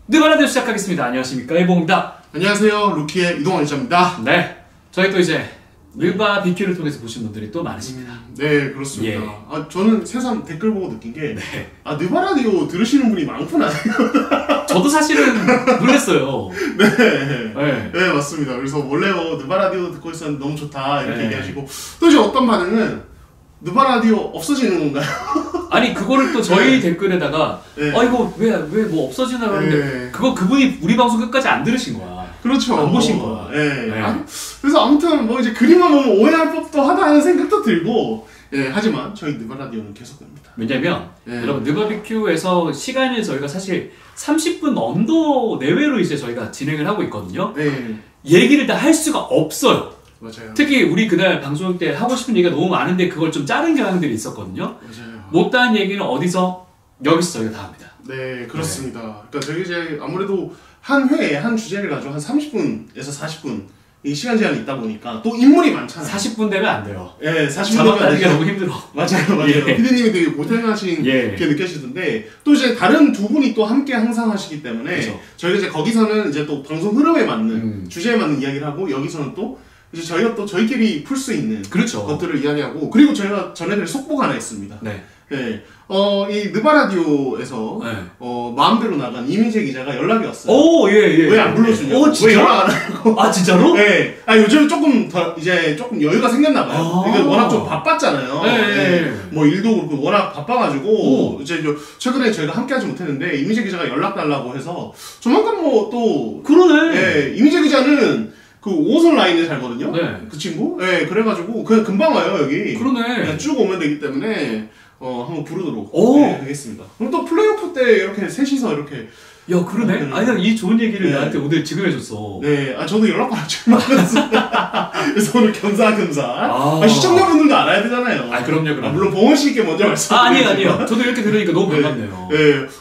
느바라디오 시작하겠습니다. 안녕하십니까, 이봉입니다. 안녕하세요, 루키의 이동환 기자입니다. 네, 저희 또 이제 느바 BQ를 통해서 보신 분들이 또 많으십니다. 네, 그렇습니다. 예. 저는 새삼 댓글 보고 느낀 게 네. 느바라디오 들으시는 분이 많구나. 저도 사실은 놀랐어요. 네, 맞습니다. 그래서 원래 느바라디오 듣고 있었는데 너무 좋다 이렇게 얘기하시고, 또 이제 어떤 반응은 느바라디오 없어지는 건가요? 아니, 그거를 또 저희 댓글에다가 이거 왜 뭐 없어지나 하는데 그분이 우리 방송 끝까지 안 들으신 거야. 그렇죠. 안 보신 거야. 그래서 아무튼 뭐 이제 그림만 보면 오해할 법도 하다 하는 생각도 들고, 하지만 저희 느바라디오는 계속됩니다. 왜냐면 여러분, 느바비큐에서 시간을 저희가 사실 30분 언더 내외로 이제 저희가 진행을 하고 있거든요. 얘기를 다 할 수가 없어요. 맞아요. 특히 우리 그날 방송 때 하고 싶은 얘기가 너무 많은데 그걸 좀 자른 경향들이 있었거든요. 맞아요. 못다한 얘기는 어디서? 여기서 저희가 다 합니다. 네, 그렇습니다. 그러니까 저희 이제 아무래도 한 회에 한 주제를 가지고 한 30분에서 40분 이 시간 제한이 있다 보니까 또 인물이 많잖아요. 40분 되면 안 돼요. 40분 되면 안 돼요. 너무 힘들어. 맞아요. 피디님이 되게 고생하신 게 느껴지던데, 또 이제 다른 두 분이 또 함께 항상 하시기 때문에 그쵸. 저희가 이제 거기서는 이제 또 방송 흐름에 맞는 주제에 맞는 이야기를 하고, 여기서는 또 이제 저희가 또 저희끼리 풀 수 있는 것들을 이야기하고, 그리고 저희가 전해드릴 속보가 하나 있습니다. 이 느바라디오에서 마음대로 나간 이민재 기자가 연락이 왔어요. 왜 안 불러주냐고. 왜 연락 안 하고. 아, 진짜로? 네. 요즘 조금 조금 여유가 생겼나봐요. 그러니까 워낙 좀 바빴잖아요. 뭐 일도 그렇고 워낙 바빠가지고, 이제 최근에 저희가 함께 하지 못했는데, 이민재 기자가 연락 달라고 해서, 조만간 뭐 또. 그러네. 이민재 기자는 그 5호선 라인에 살거든요. 그 친구. 그래가지고 그냥 금방 와요, 여기. 그러네. 그냥 쭉 오면 되기 때문에 한번 부르도록 하겠습니다. 그럼 또 플레이오프 때 이렇게 셋이서 이렇게. 야, 그러네. 아니, 이 좋은 얘기를 나한테 오늘 지금 해줬어. 저도 연락받았죠. 그래서 오늘 겸사겸사. 시청자분들도 알아야 되잖아요. 그럼요. 물론 봉원 씨께 먼저 말씀드리고. 아니요. 저도 이렇게 들으니까 너무 반갑네요.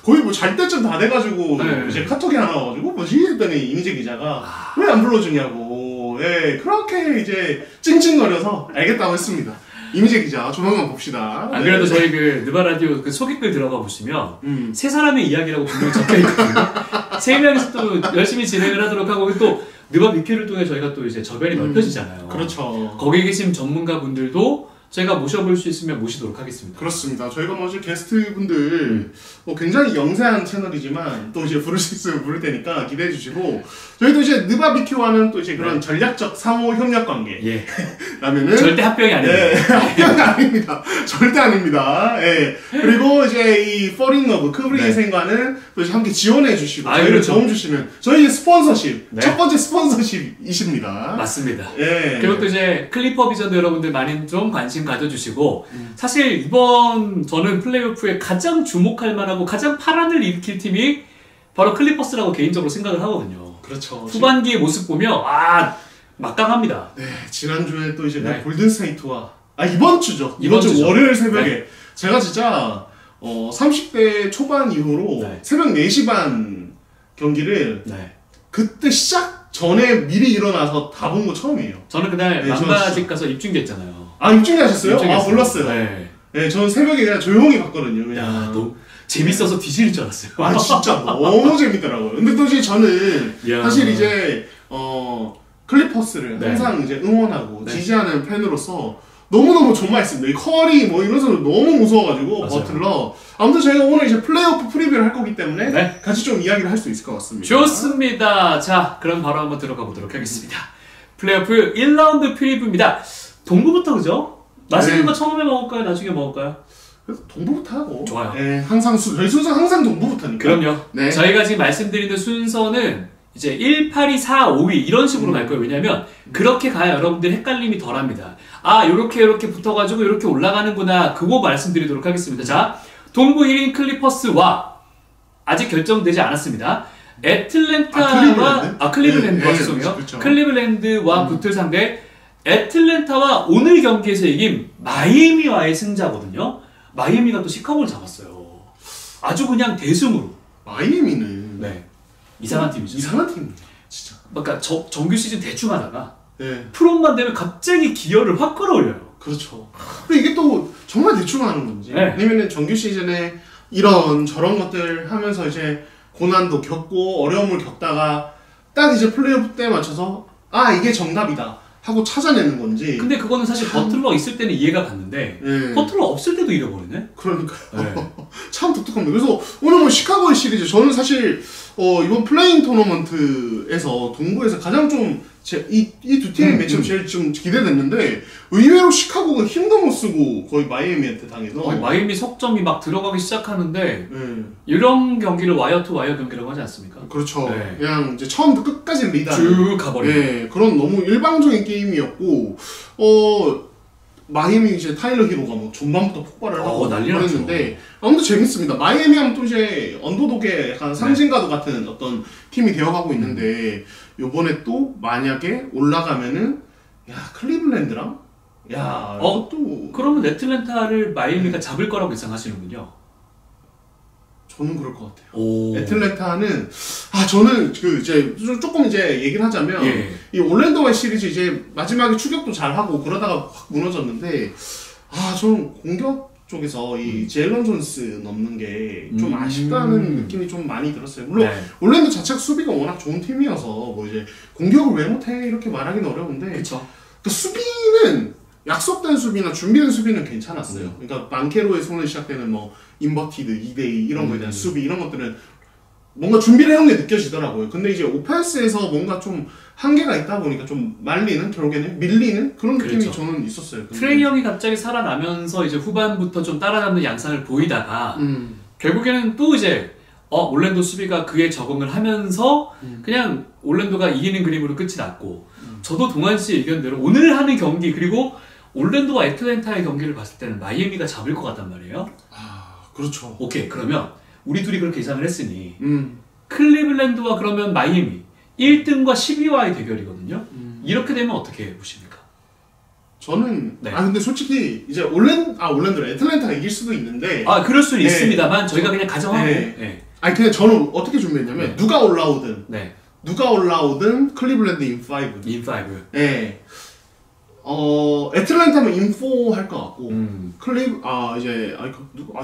거의 뭐 잘 때쯤 다 돼가지고 이제 카톡이 하나 와가지고 뭐지 했더니 이민재 기자가 왜 안 불러주냐고. 그렇게 이제 찡찡거려서 알겠다고 했습니다. 이민재 기자 조만간 봅시다. 안 그래도 저희 그 느바라디오 그 소개글 들어가 보시면 세 사람의 이야기라고 분명히 적혀있거든요. 세 명이서 또 열심히 진행을 하도록 하고, 또 느바 BQ를 통해 저희가 또 이제 저변이 넓혀지잖아요. 그렇죠. 거기에 계신 전문가분들도 저희가 모셔볼 수 있으면 모시도록 하겠습니다. 그렇습니다. 저희가 뭐 게스트분들 굉장히 영세한 채널이지만 또 이제 부를 수 있으면 부를 테니까 기대해 주시고, 저희도 이제 느바 BQ와는 또 이제 그런 전략적 상호 협력 관계 라면은 절대 합병이 아닙니다. 합병이 아닙니다. 절대 아닙니다. 그리고 이제 이 Fall in Love 크브리의 생과는 또 이제 함께 지원해 주시고 저희를 도움 주시면 저희 스폰서십 첫 번째 스폰서십이십니다. 맞습니다. 그리고 또 이제 클리퍼 비전도 여러분들 많이 좀 관심 가져주시고, 사실 이번 저는 플레이오프에 가장 주목할 만하고 가장 파란을 일으킬 팀이 바로 클리퍼스라고 개인적으로 생각을 하거든요. 그렇죠. 후반기의 모습 보면 막강합니다. 지난주에 또 이제 골든스테이트와 이번 주죠. 이번 주 월요일 새벽에 제가 진짜 30대 초반 이후로 새벽 4시 반 경기를 그때 시작 전에 미리 일어나서 다 본 거 처음이에요. 저는 그날 망가집 가서 입중계했잖아요. 입중계하셨어요? 몰랐어요. 저는 새벽에 그냥 조용히 봤거든요. 그냥. 너무 재밌어서 뒤질 줄 알았어요. 진짜 너무 재밌더라고요. 근데 또 이제 저는 사실 이제 클리퍼스를 항상 이제 응원하고 지지하는 팬으로서 너무너무 존맛했습니다. 이 커리 뭐 이런 선수 너무 무서워가지고 버틀러. 아무튼 저희가 오늘 이제 플레이오프 프리뷰를 할 거기 때문에 같이 좀 이야기를 할 수 있을 것 같습니다. 좋습니다. 자, 그럼 바로 한번 들어가 보도록 하겠습니다. 플레이오프 1라운드 프리뷰입니다. 동부부터 그죠? 맛있는 거 처음에 먹을까요? 나중에 먹을까요? 그래서 동부부터 하고. 좋아요. 항상 저희 순서 항상 동부부터니까. 그럼요. 저희가 지금 말씀드리는 순서는 이제 1, 8, 2, 4, 5위 이런 식으로 갈 거예요. 왜냐면 그렇게 가야 여러분들 헷갈림이 덜합니다. 요렇게 붙어가지고 이렇게 올라가는구나. 그거 말씀드리도록 하겠습니다. 자, 동부 1위 클리퍼스와 아직 결정되지 않았습니다. 애틀랜타와 클리블랜드와 죄송해요. 클리블랜드와 붙을 상대 애틀랜타와 오늘 경기에서 이긴 마이애미와의 승자거든요. 마이애미가 또 시카고를 잡았어요. 아주 그냥 대승으로. 마이애미는 이상한 팀이죠. 이상한 팀. 진짜. 그러니까 정규 시즌 대충 하다가 프로만 되면 갑자기 기여를 확 끌어올려요. 그렇죠. 근데 이게 또 정말 대충 하는 건지. 왜냐면은 정규 시즌에 이런 저런 것들 하면서 이제 고난도 겪고 어려움을 겪다가 딱 이제 플레이오프 때에 맞춰서 아 이게 정답이다 하고 찾아내는 건지. 근데 그거는 사실 버틀러 있을 때는 이해가 갔는데 버틀러 없을 때도 잃어버리네. 그러니까요. 네. 참 독특합니다. 그래서 오늘 뭐 시카고의 시리즈 저는 사실 이번 플레잉 토너먼트에서 동부에서 가장 좀 이 두 팀의 매치업 제일 좀 기대됐는데 의외로 시카고가 힘도 못 쓰고 거의 마이애미한테 당해서 마이애미 석점이 막 들어가기 시작하는데 이런 경기를 와이어 투 와이어 경기라고 하지 않습니까? 그렇죠. 네. 그냥 이제 처음부터 끝까지 리드하는 쭉 가버리는 네, 그런 너무 일방적인 게임이었고 마이애미 이제 타일러 히로가 뭐 전반부터 폭발을 하고 그랬는데 아무튼 재밌습니다. 마이애미 하면 또 이제 언더독의 약간 상징과도 같은 어떤 팀이 되어가고 있는데 요번에 또 만약에 올라가면은 야 클리블랜드랑 야 또 그러면 애틀랜타를 마이애미가 잡을 거라고 예상하시는군요. 저는 그럴 것 같아요. 애틀랜타는 저는 그 이제 조금 이제 얘기를 하자면 이 올랜도와의 시리즈 이제 마지막에 추격도 잘 하고 그러다가 확 무너졌는데 저는 공격 쪽에서 이 제일런 존스 넘는 게 좀 아쉽다는 느낌이 좀 많이 들었어요. 물론 올랜도 자체가 수비가 워낙 좋은 팀이어서 뭐 이제 공격을 왜 못해 이렇게 말하기는 어려운데 그쵸. 그 수비는 약속된 수비나 준비된 수비는 괜찮았어요. 그러니까 방케로의 손에 시작되는 뭐 인버티드 2대2 이런 거에 대한 수비 이런 것들은 뭔가 준비를 해온 게 느껴지더라고요. 근데 이제 오펜스에서 뭔가 좀 한계가 있다 보니까 좀 말리는 결국에는 밀리는 그런 느낌이 저는 있었어요. 트레이 형이 갑자기 살아나면서 이제 후반부터 좀 따라잡는 양상을 보이다가 결국에는 또 이제 올랜도 수비가 그에 적응을 하면서 그냥 올랜도가 이기는 그림으로 끝이 났고 저도 동환 씨의 의견대로 오늘 하는 경기 그리고 올랜도와 애틀랜타의 경기를 봤을 때는 마이애미가 잡을 것 같단 말이에요. 그렇죠. 오케이, 그러면 우리 둘이 그렇게 예상을 했으니 클리블랜드와 그러면 마이애미 1등과 10위와의 대결이거든요. 이렇게 되면 어떻게 보십니까? 저는 근데 솔직히 이제 올랜도는 애틀랜타가 이길 수도 있는데 그럴 수는 있습니다만 저희가 그냥 가정하고 아니 그냥 저는 어떻게 준비했냐면 누가 올라오든 클리블랜드 인 5 애틀랜타면 인4 할 것 같고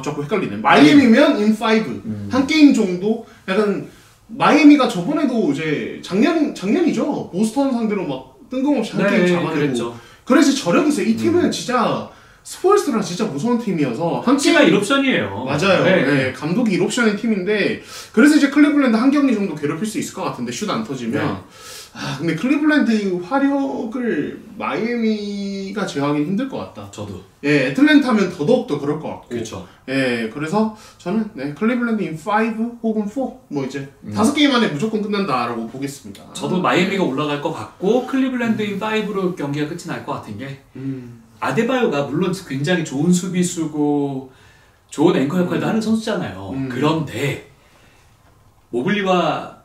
자꾸 헷갈리네. 마이애미면 인5 한 게임 정도. 약간 마이애미가 저번에도 이제 작년이죠. 보스턴 상대로 막 뜬금없이 한 게임 잡아내고 그래서 저력이 있어요. 이 팀은 진짜 스포일스랑 진짜 무서운 팀이어서 한치가 1옵션이에요. 맞아요. 감독이 1옵션의 팀인데 그래서 이제 클리블랜드 한 경기 정도 괴롭힐 수 있을 것 같은데 슛 안 터지면 근데 클리블랜드의 화력을 마이애미가 제어하기 힘들 것 같다. 저도. 애틀랜타면 더더욱더 그럴 것 같고. 그렇죠. 그래서 저는 클리블랜드 인 5 혹은 4 뭐 이제 5게임 안에 무조건 끝난다라고 보겠습니다. 저도 마이애미가 올라갈 것 같고 클리블랜드 인 5로 경기가 끝이 날 것 같은 게 아데바요가 물론 굉장히 좋은 수비수고 좋은 앵커 역할도 하는 선수잖아요. 그런데 모블리와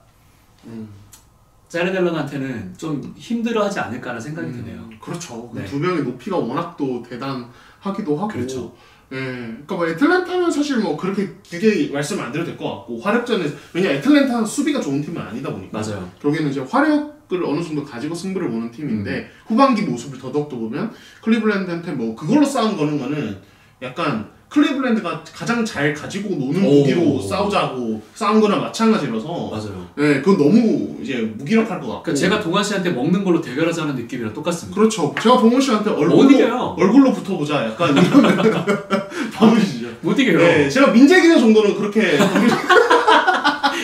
자레델런한테는 좀 힘들어하지 않을까라는 생각이 드네요. 그렇죠. 두 명의 높이가 워낙 또 대단하기도 하고. 그렇죠. 그러니까 뭐 애틀랜타는 사실 뭐 그렇게 길게 말씀 안 드려도 될 것 같고 화력전에 왜냐 애틀랜타는 수비가 좋은 팀은 아니다 보니까. 맞아요. 결국에는 이제 화력을 어느 정도 가지고 승부를 보는 팀인데 후반기 모습을 더더욱더 보면 클리블랜드한테 뭐 그걸로 싸운 거는 약간 클리블랜드가 가장 잘 가지고 노는 무기로 싸우자고 싸운 거나 마찬가지라서 맞아요. 그건 너무 이제 무기력할 것 같고. 그러니까 제가 동환 씨한테 먹는 걸로 대결하자는 느낌이랑 똑같습니다. 그렇죠. 제가 동원 씨한테 얼굴로 붙어보자 약간 이런 바보시죠. 못 이겨요. 제가 민재기녀 정도는 그렇게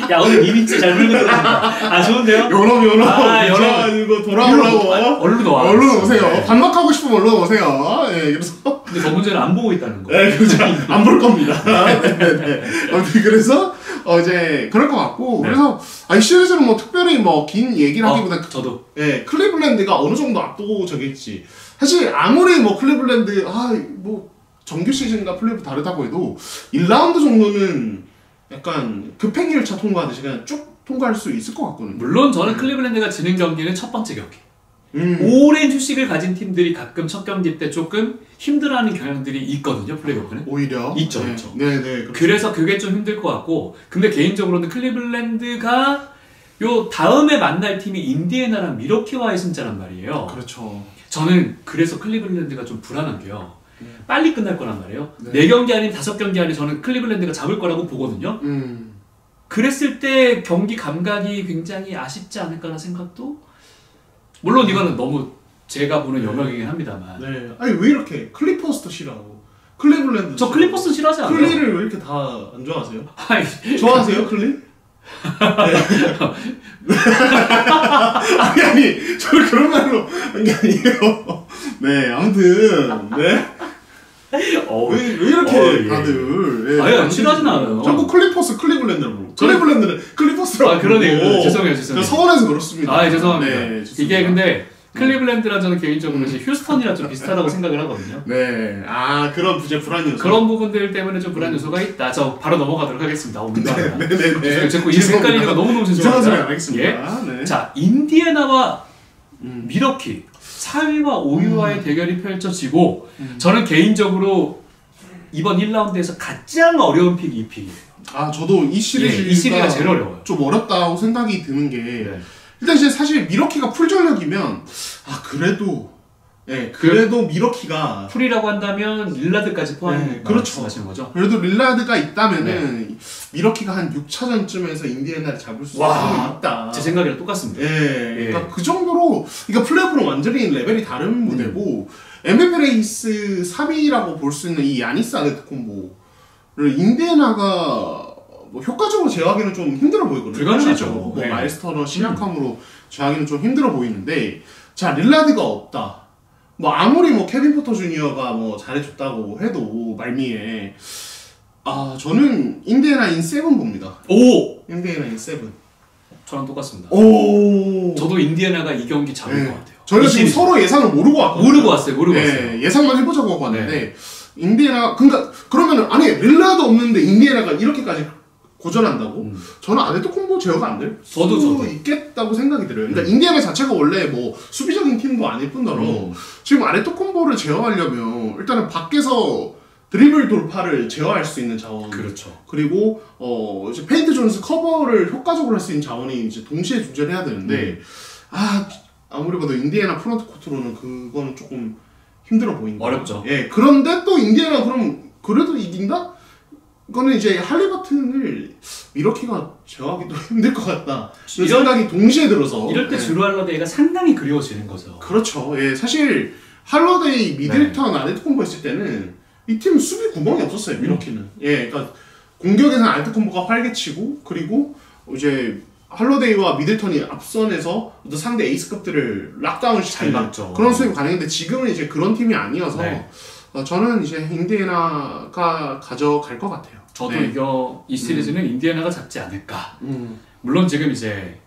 야 오늘 이민재 잘 물고 들어온다. 좋은데요? 여러분 이거 돌아오라고 얼른 오세요. 반박하고 싶으면 얼른 오세요. 그래서 근데 저 문제는 안 보고 있다는 거. 그렇죠. 안 볼 겁니다. 그래서 이제 그럴 것 같고 그래서 이 시리즈는 뭐 특별히 뭐 긴 얘기를 하기보다 저도 클리블랜드가 어느 정도 압도적일지 사실 아무리 뭐 클리블랜드 뭐 정규 시즌과 플레이오프 다르다고 해도 1라운드 정도는 약간 급행 열차 통과하듯이 그냥 쭉 통과할 수 있을 것 같거든요. 물론 저는 클리블랜드가 지는 경기는 첫 번째 경기. 오랜 휴식을 가진 팀들이 가끔 첫 경기 때 조금 힘들어하는 경향들이 있거든요. 플레이오프는. 오히려? 있죠. 네네. 그렇죠. 그래서 그게 좀 힘들 것 같고 근데 개인적으로는 클리블랜드가 요 다음에 만날 팀이 인디애나랑 미러키와의 승자란 말이에요. 그렇죠. 저는 그래서 클리블랜드가 좀 불안한 게요. 빨리 끝날 거란 말이에요. 4경기 아닌 5경기 안에 저는 클리블랜드가 잡을 거라고 보거든요. 그랬을 때 경기 감각이 굉장히 아쉽지 않을까라는 생각도 물론 이거는 너무 제가 보는 영역이긴 합니다만. 네. 아니 왜 이렇게 클리퍼스도 싫어하고 클리블랜드 저 클리퍼스 싫어하지 않아요. 클리를 왜 이렇게 다 안 좋아하세요? 좋아하세요 클리? 네. 아니 저를 그런 말로 한 게 아니에요. 네 아무튼 네. 왜 이렇게 다들 예. 아니 싫어하진 않아요. 자꾸 클리퍼스 클리블랜드로 부르고 클리블랜드는 클리퍼스라고 부르고 그러네요. 죄송해요. 서울에서 그렇습니다. 죄송합니다. 네, 이게 근데 클리블랜드랑 저는 개인적으로 휴스턴이랑 좀 비슷하다고 생각을 하거든요. 네. 그런 불안 요소. 그런 부분들 때문에 좀 불안 요소가 있다. 저 바로 넘어가도록 하겠습니다. 민망하다. 네. 자꾸 이름 헷갈리니까 너무너무 죄송합니다. 알겠습니다. 예? 네. 자, 인디애나와 미러키 4위와 5위와의 대결이 펼쳐지고 저는 개인적으로 이번 1라운드에서 가장 어려운 픽이 이 픽이에요. 저도 이 시리즈가 제일 어려워요. 좀 어렵다고 생각이 드는 게 일단 이제 사실 미러키가 풀전력이면 그래도 미러키가 풀이라고 한다면 릴라드까지 포함해 그렇죠. 말씀하시는 거죠. 그래도 릴라드가 있다면은 미러키가 한 6차전쯤에서 인디애나를 잡을 수 있다. 제 생각이랑 똑같습니다. 그러니까 그 정도로 그러니까 플레이오프는 완전히 레벨이 다른 무대고 MVP 레이스 3위라고 볼 수 있는 이 야니스 아데토쿤보를 인디애나가 뭐 효과적으로 제어하기는 좀 힘들어 보이거든요. 불가능하죠. 마일스 터너 시약함으로 제어하기는 좀 힘들어 보이는데 자 릴라드가 없다. 아무리 케빈 포터 주니어가 잘해줬다고 해도 말미에 저는 인디애나 인 7 봅니다. 인디애나 인 7. 저랑 똑같습니다. 오. 저도 인디애나가 이 경기 잡을 것 같아요. 저희가 지금 서로 예상을 모르고 왔거든요. 모르고 왔어요. 예상만 해보자고 하고 왔는데 인디애나 그러면은 릴라도 없는데 인디애나가 이렇게까지 고전한다고? 저는 아데토쿤보 제어가 안 될 수도 있겠다고 생각이 들어요. 그러니까 인디애나 자체가 원래 수비적인 팀도 아닐 뿐더러 지금 아데토쿤보를 제어하려면 일단은 밖에서 드리블 돌파를 제어할 수 있는 자원. 그렇죠. 그리고 이제 페인트 존스 커버를 효과적으로 할 수 있는 자원이 이제 동시에 존재를 해야 되는데 아무리 봐도 인디애나 프런트 코트로는 그거는 조금 힘들어 보인다. 어렵죠. 그런데 또 인디애나 그럼 그래도 이긴다? 이거는 이제 할리버튼을 미러키가 제어하기도 힘들 것 같다. 이런 생각이 동시에 들어서 이럴 때 주루 할러데이가 상당히 그리워지는 거죠. 그렇죠. 사실 할러데이, 미들턴, 아데토쿤보 했을 때는 이 팀 수비 구멍이 없었어요. 미러키는. 그러니까 공격에서는 아데토쿤보가 활개치고 그리고 이제 할러데이와 미들턴이 앞선에서 상대 에이스급들을 락다운 시키는 그런 수입이 가능했는데 지금은 이제 그런 팀이 아니어서 저는 이제 인디애나가 가져갈 것 같아요. 저도 이 시리즈는 인디애나가 잡지 않을까. 물론 지금 이제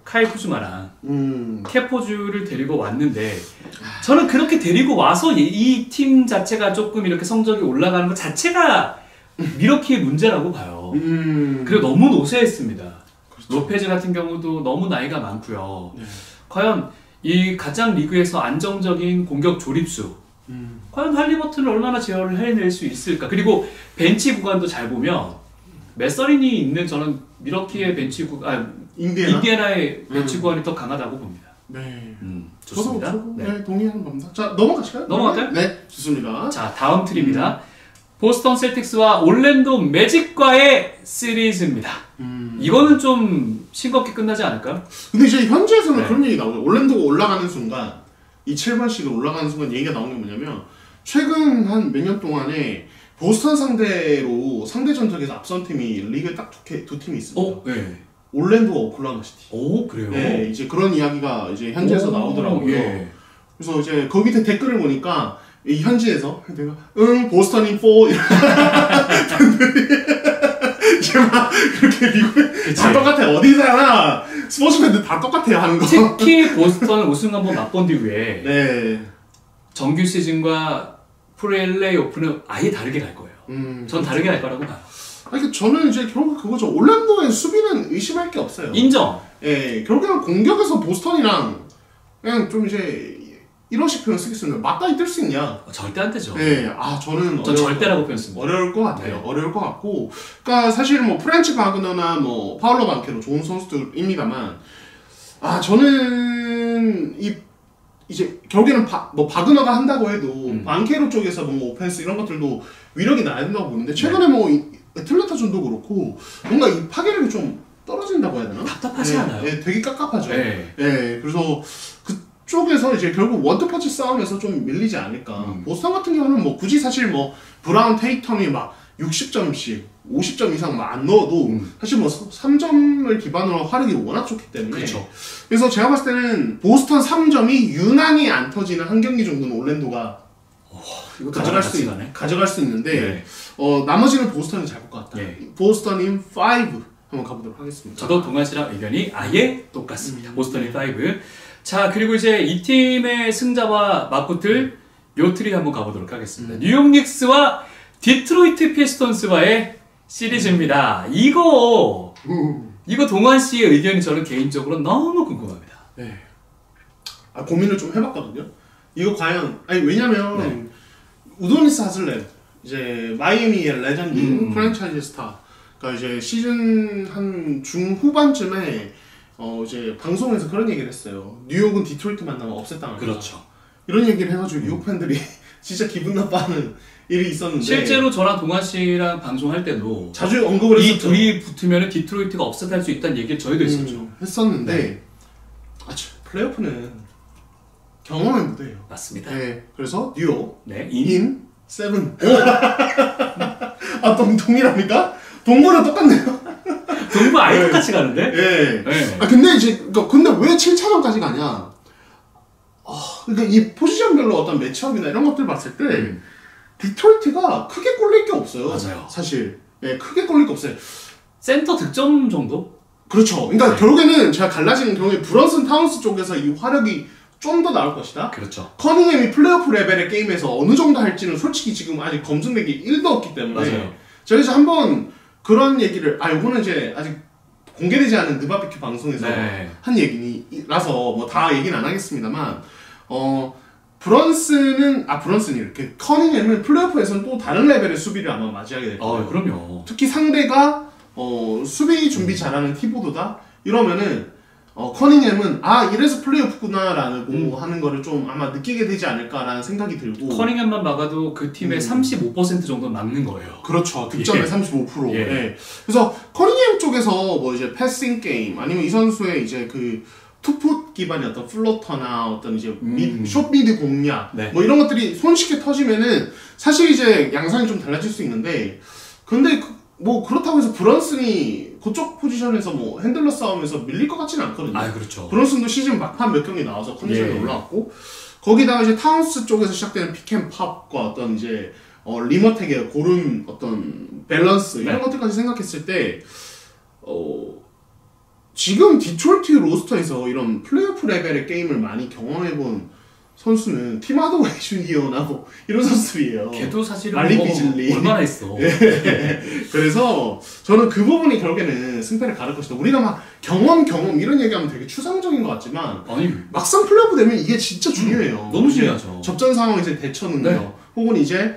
카일 쿠즈마랑 캐포주를 데리고 왔는데 저는 그렇게 데리고 와서 이 팀 자체가 조금 이렇게 성적이 올라가는 것 자체가 미러키의 문제라고 봐요. 그리고 너무 노쇠했습니다. 그렇죠. 로페즈 같은 경우도 너무 나이가 많고요. 과연 이 가장 리그에서 안정적인 공격 조립수 과연 할리버튼을 얼마나 제어를 해낼 수 있을까? 그리고 벤치 구간도 잘 보면 메서린이 있는 저는 미러키의 벤치 구간, 인디애나의 벤치 구간이 더 강하다고 봅니다. 네. 좋습니다. 저도 동의하는 겁니다. 자, 넘어가실까요? 넘어갈까요? 네, 좋습니다. 자, 다음 트리입니다. 보스턴 셀틱스와 올랜도 매직과의 시리즈입니다. 이거는 좀 싱겁게 끝나지 않을까요? 근데 이제 현지에서는 그런 얘기 나오죠. 올랜도가 올라가는 순간 이 7번씩을 올라가는 순간 얘기가 나오는 게 뭐냐면 최근 한 몇 년 동안에 보스턴 상대로 상대 전적에서 앞선 팀이 리그에 딱 두 팀이 있습니다. 올랜도와 오클라호마 시티. 그래요? 네, 이제 그런 이야기가 이제 현지에서 나오더라고요. 그래서 이제 그 밑에 댓글을 보니까 이 현지에서 내가 보스턴이 4 이제 막 그렇게 미국에 다 똑같아. 어디서나 스포츠 팬들 다 똑같아요 하는 거. 특히 보스턴 우승 한번 맛본 뒤에 정규 시즌과 프로LA 오픈은 아예 다르게 갈 거예요. 전 다르게 갈 거라고 봐요. 그러니까 저는 이제 결국 그거죠. 올랜도의 수비는 의심할 게 없어요. 인정. 결국에는 공격에서 보스턴이랑 그냥 좀 이제 이런식 표현 쓰겠습니다. 맞다이 뜰 수 있냐? 절대 안 되죠. 저는 절대라고 표현 씁니다. 어려울 것 같아요. 어려울 것 같고, 그러니까 사실 프렌치 바그너나 파울로 반케로 좋은 선수들입니다만, 저는 이제 결국에는 바그너가 한다고 해도 반케로 쪽에서 오펜스 이런 것들도 위력이 나야 된다고 보는데 최근에 애틀랜타전도 그렇고 뭔가 이 파괴력이 좀 떨어진다고 해야 되나? 답답하지 않아요? 네, 되게 깝깝하죠. 네, 그래서 그쪽에서 이제 결국 원투펀치 싸움에서 좀 밀리지 않을까. 보스턴 같은 경우는 뭐 굳이 사실 뭐 브라운 테이텀이 막 60점씩 50점 이상 안 넣어도 사실 뭐 3점을 기반으로 화력이 워낙 좋기 때문에 그쵸. 그래서 제가 봤을 때는 보스턴 3점이 유난히 안 터지는 한 경기 정도는 올랜도가 가져갈 수 있는데 나머지는 보스턴이 잡을 것 같다. 보스턴인 5 한번 가보도록 하겠습니다. 저도 동환 씨랑 의견이 아예 똑같습니다. 보스턴인 5. 자, 그리고 이제 이 팀의 승자와 맞붙을 묘트리 한번 가보도록 하겠습니다. 뉴욕 닉스와 디트로이트 피스톤스와의 시리즈입니다. 이거 동환 씨의 의견이 저는 개인적으로 너무 궁금합니다. 네. 고민을 좀 해봤거든요. 이거 과연 왜냐면 우도니스 하슬렛 이제 마이애미의 레전드 프랜차이즈 스타. 그러니까 이제 시즌 한 중후반쯤에 이제 방송에서 그런 얘기를 했어요. 뉴욕은 디트로이트 만나면 업셋당한다. 그렇죠. 이런 얘기를 해가지고 뉴욕 팬들이 진짜 기분 나빠하는 일이 있었는데 실제로 저랑 동환 씨랑 방송할 때도 자주 언급을 했었죠. 이 둘이 붙으면 디트로이트가 업셋할 수 있다는 얘기를 저희도 했었죠. 했었는데 플레이오프는 경험의 무대예요. 맞습니다. 네, 그래서 뉴욕 인 7. 동일합니까? 동부랑 똑같네요. 동부 아예 똑같이 가는데? 근데 이제 근데 왜 7차전까지 가냐? 그러니까 이 포지션별로 어떤 매치업이나 이런 것들 봤을 때 디트로이트가 크게 꼴릴 게 없어요. 맞아요. 사실 크게 꼴릴 게 없어요. 센터 득점 정도? 그렇죠. 그러니까 결국에는 제가 갈라지는 경우에 브런슨 타운스 쪽에서 이 화력이 좀 더 나올 것이다. 그렇죠. 커닝햄이 플레이오프 레벨의 게임에서 어느 정도 할지는 솔직히 지금 아직 검증되기 1도 없기 때문에 맞아요. 저희서 한번 그런 얘기를 이거는 이제 아직 공개되지 않은 느바비큐 방송에서 한 얘기라서 뭐 다 얘기는 안 하겠습니다만 브런슨이 이렇게 커닝햄은 플레이오프에서는 또 다른 레벨의 수비를 아마 맞이하게 될 거예요. 그럼요. 특히 상대가 수비 준비 잘하는 티보드다 이러면은 커닝햄은 이래서 플레이오프구나라고 하는 거를 좀 아마 느끼게 되지 않을까라는 생각이 들고 커닝햄만 막아도 그 팀의 35% 정도는 막는 거예요. 그렇죠. 득점의 35%. 그래서 커닝햄 쪽에서 뭐 이제 패싱 게임 아니면 이 선수의 이제 그 투풋 기반의 어떤 플로터나 어떤 이제 숏 미드 공략 뭐 이런 것들이 손쉽게 터지면은 사실 이제 양상이 좀 달라질 수 있는데 근데 뭐 그렇다고 해서 브런슨이 그쪽 포지션에서 뭐 핸들러 싸움에서 밀릴 것 같지는 않거든요. 그렇죠. 브런슨도 시즌 막판 몇 경기 나와서 컨디션이 올라왔고 거기다가 이제 타운스 쪽에서 시작되는 픽앤팝과 어떤 이제 리머텍의 고른 어떤 밸런스 이런 것들까지 생각했을 때 지금 디트로이트 로스터에서 이런 플레이오프 레벨의 게임을 많이 경험해본 선수는 팀 하드웨이 주니어나 뭐 이런 선수들이에요. 걔도 사실은 말리 비즐리 얼마나 했어. 그래서 저는 그 부분이 결국에는 승패를 가를 것이다. 우리가 막 경험 이런 얘기하면 되게 추상적인 것 같지만 막상 플레이오프 되면 이게 진짜 중요해요. 너무 중요하죠. 접전 상황에서 대처 능력 혹은 이제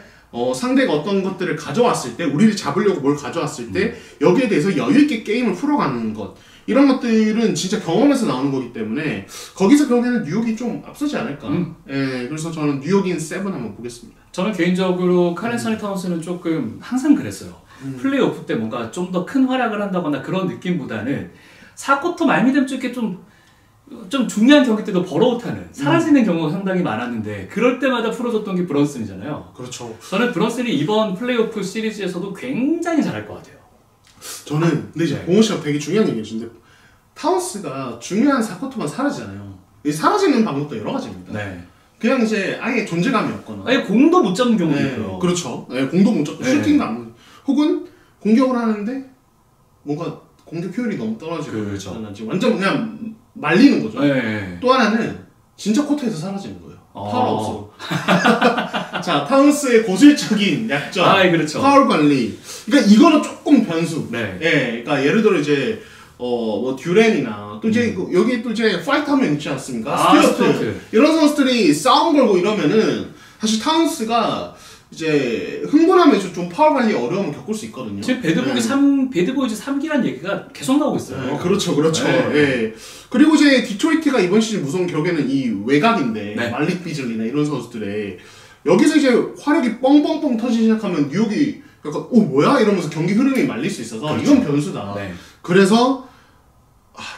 상대가 어떤 것들을 가져왔을 때 우리를 잡으려고 뭘 가져왔을 때 여기에 대해서 여유있게 게임을 풀어가는 것 이런 것들은 진짜 경험에서 나오는 거기 때문에 거기서 결국에는 뉴욕이 좀 앞서지 않을까. 그래서 저는 뉴욕인 7 한번 보겠습니다. 저는 개인적으로 카렌서니 타운스는 조금 항상 그랬어요. 플레이오프 때 뭔가 좀 더 큰 활약을 한다거나 그런 느낌보다는 4쿼터 말미듬 쪽에 좀 중요한 경기 때도 버러웃하는 사라지는 경우가 상당히 많았는데 그럴 때마다 풀어줬던 게 브런슨이잖아요. 그렇죠. 저는 브런슨이 이번 플레이오프 시리즈에서도 굉장히 잘할 것 같아요. 저는 근데 이제 봉호 씨가 되게 중요한 얘기 해주는데 타운스가 중요한 4쿼터만 사라지잖아요. 사라지는 방법도 여러 가지입니다. 그냥 이제 아예 존재감이 없거나 아예 공도 못 잡는 경우도 있고요. 그렇죠. 공도 못 잡고 슈팅도 안 보고 혹은 공격을 하는데 뭔가 공격 효율이 너무 떨어지고 완전 그냥 말리는 거죠. 또 하나는 진짜 코트에서 사라지는 거예요. 파울 없어. 자, 타운스의 고질적인 약점, 파울 관리. 그러니까 이거는 조금 변수. 그러니까 예를 들어 이제 뭐 듀렌이나 또 이제 여기 또 이제 파이터맨 있지 않습니까? 스튜어트 이런 선수들이 싸움 걸고 이러면은 사실 타운스가 이제 흥분하면 좀 파울 관리 어려움을 겪을 수 있거든요. 지금 배드보이즈 3기란 얘기가 계속 나오고 있어요. 그렇죠. 그리고 이제 디트로이트가 이번 시즌 무서운 격에는 이 외곽인데 말릭 비즐리나 이런 선수들의 여기서 이제 화력이 뻥뻥뻥 터지기 시작하면 뉴욕이 약간 뭐야 이러면서 경기 흐름이 말릴 수 있어서 그렇죠. 이건 변수다. 네. 그래서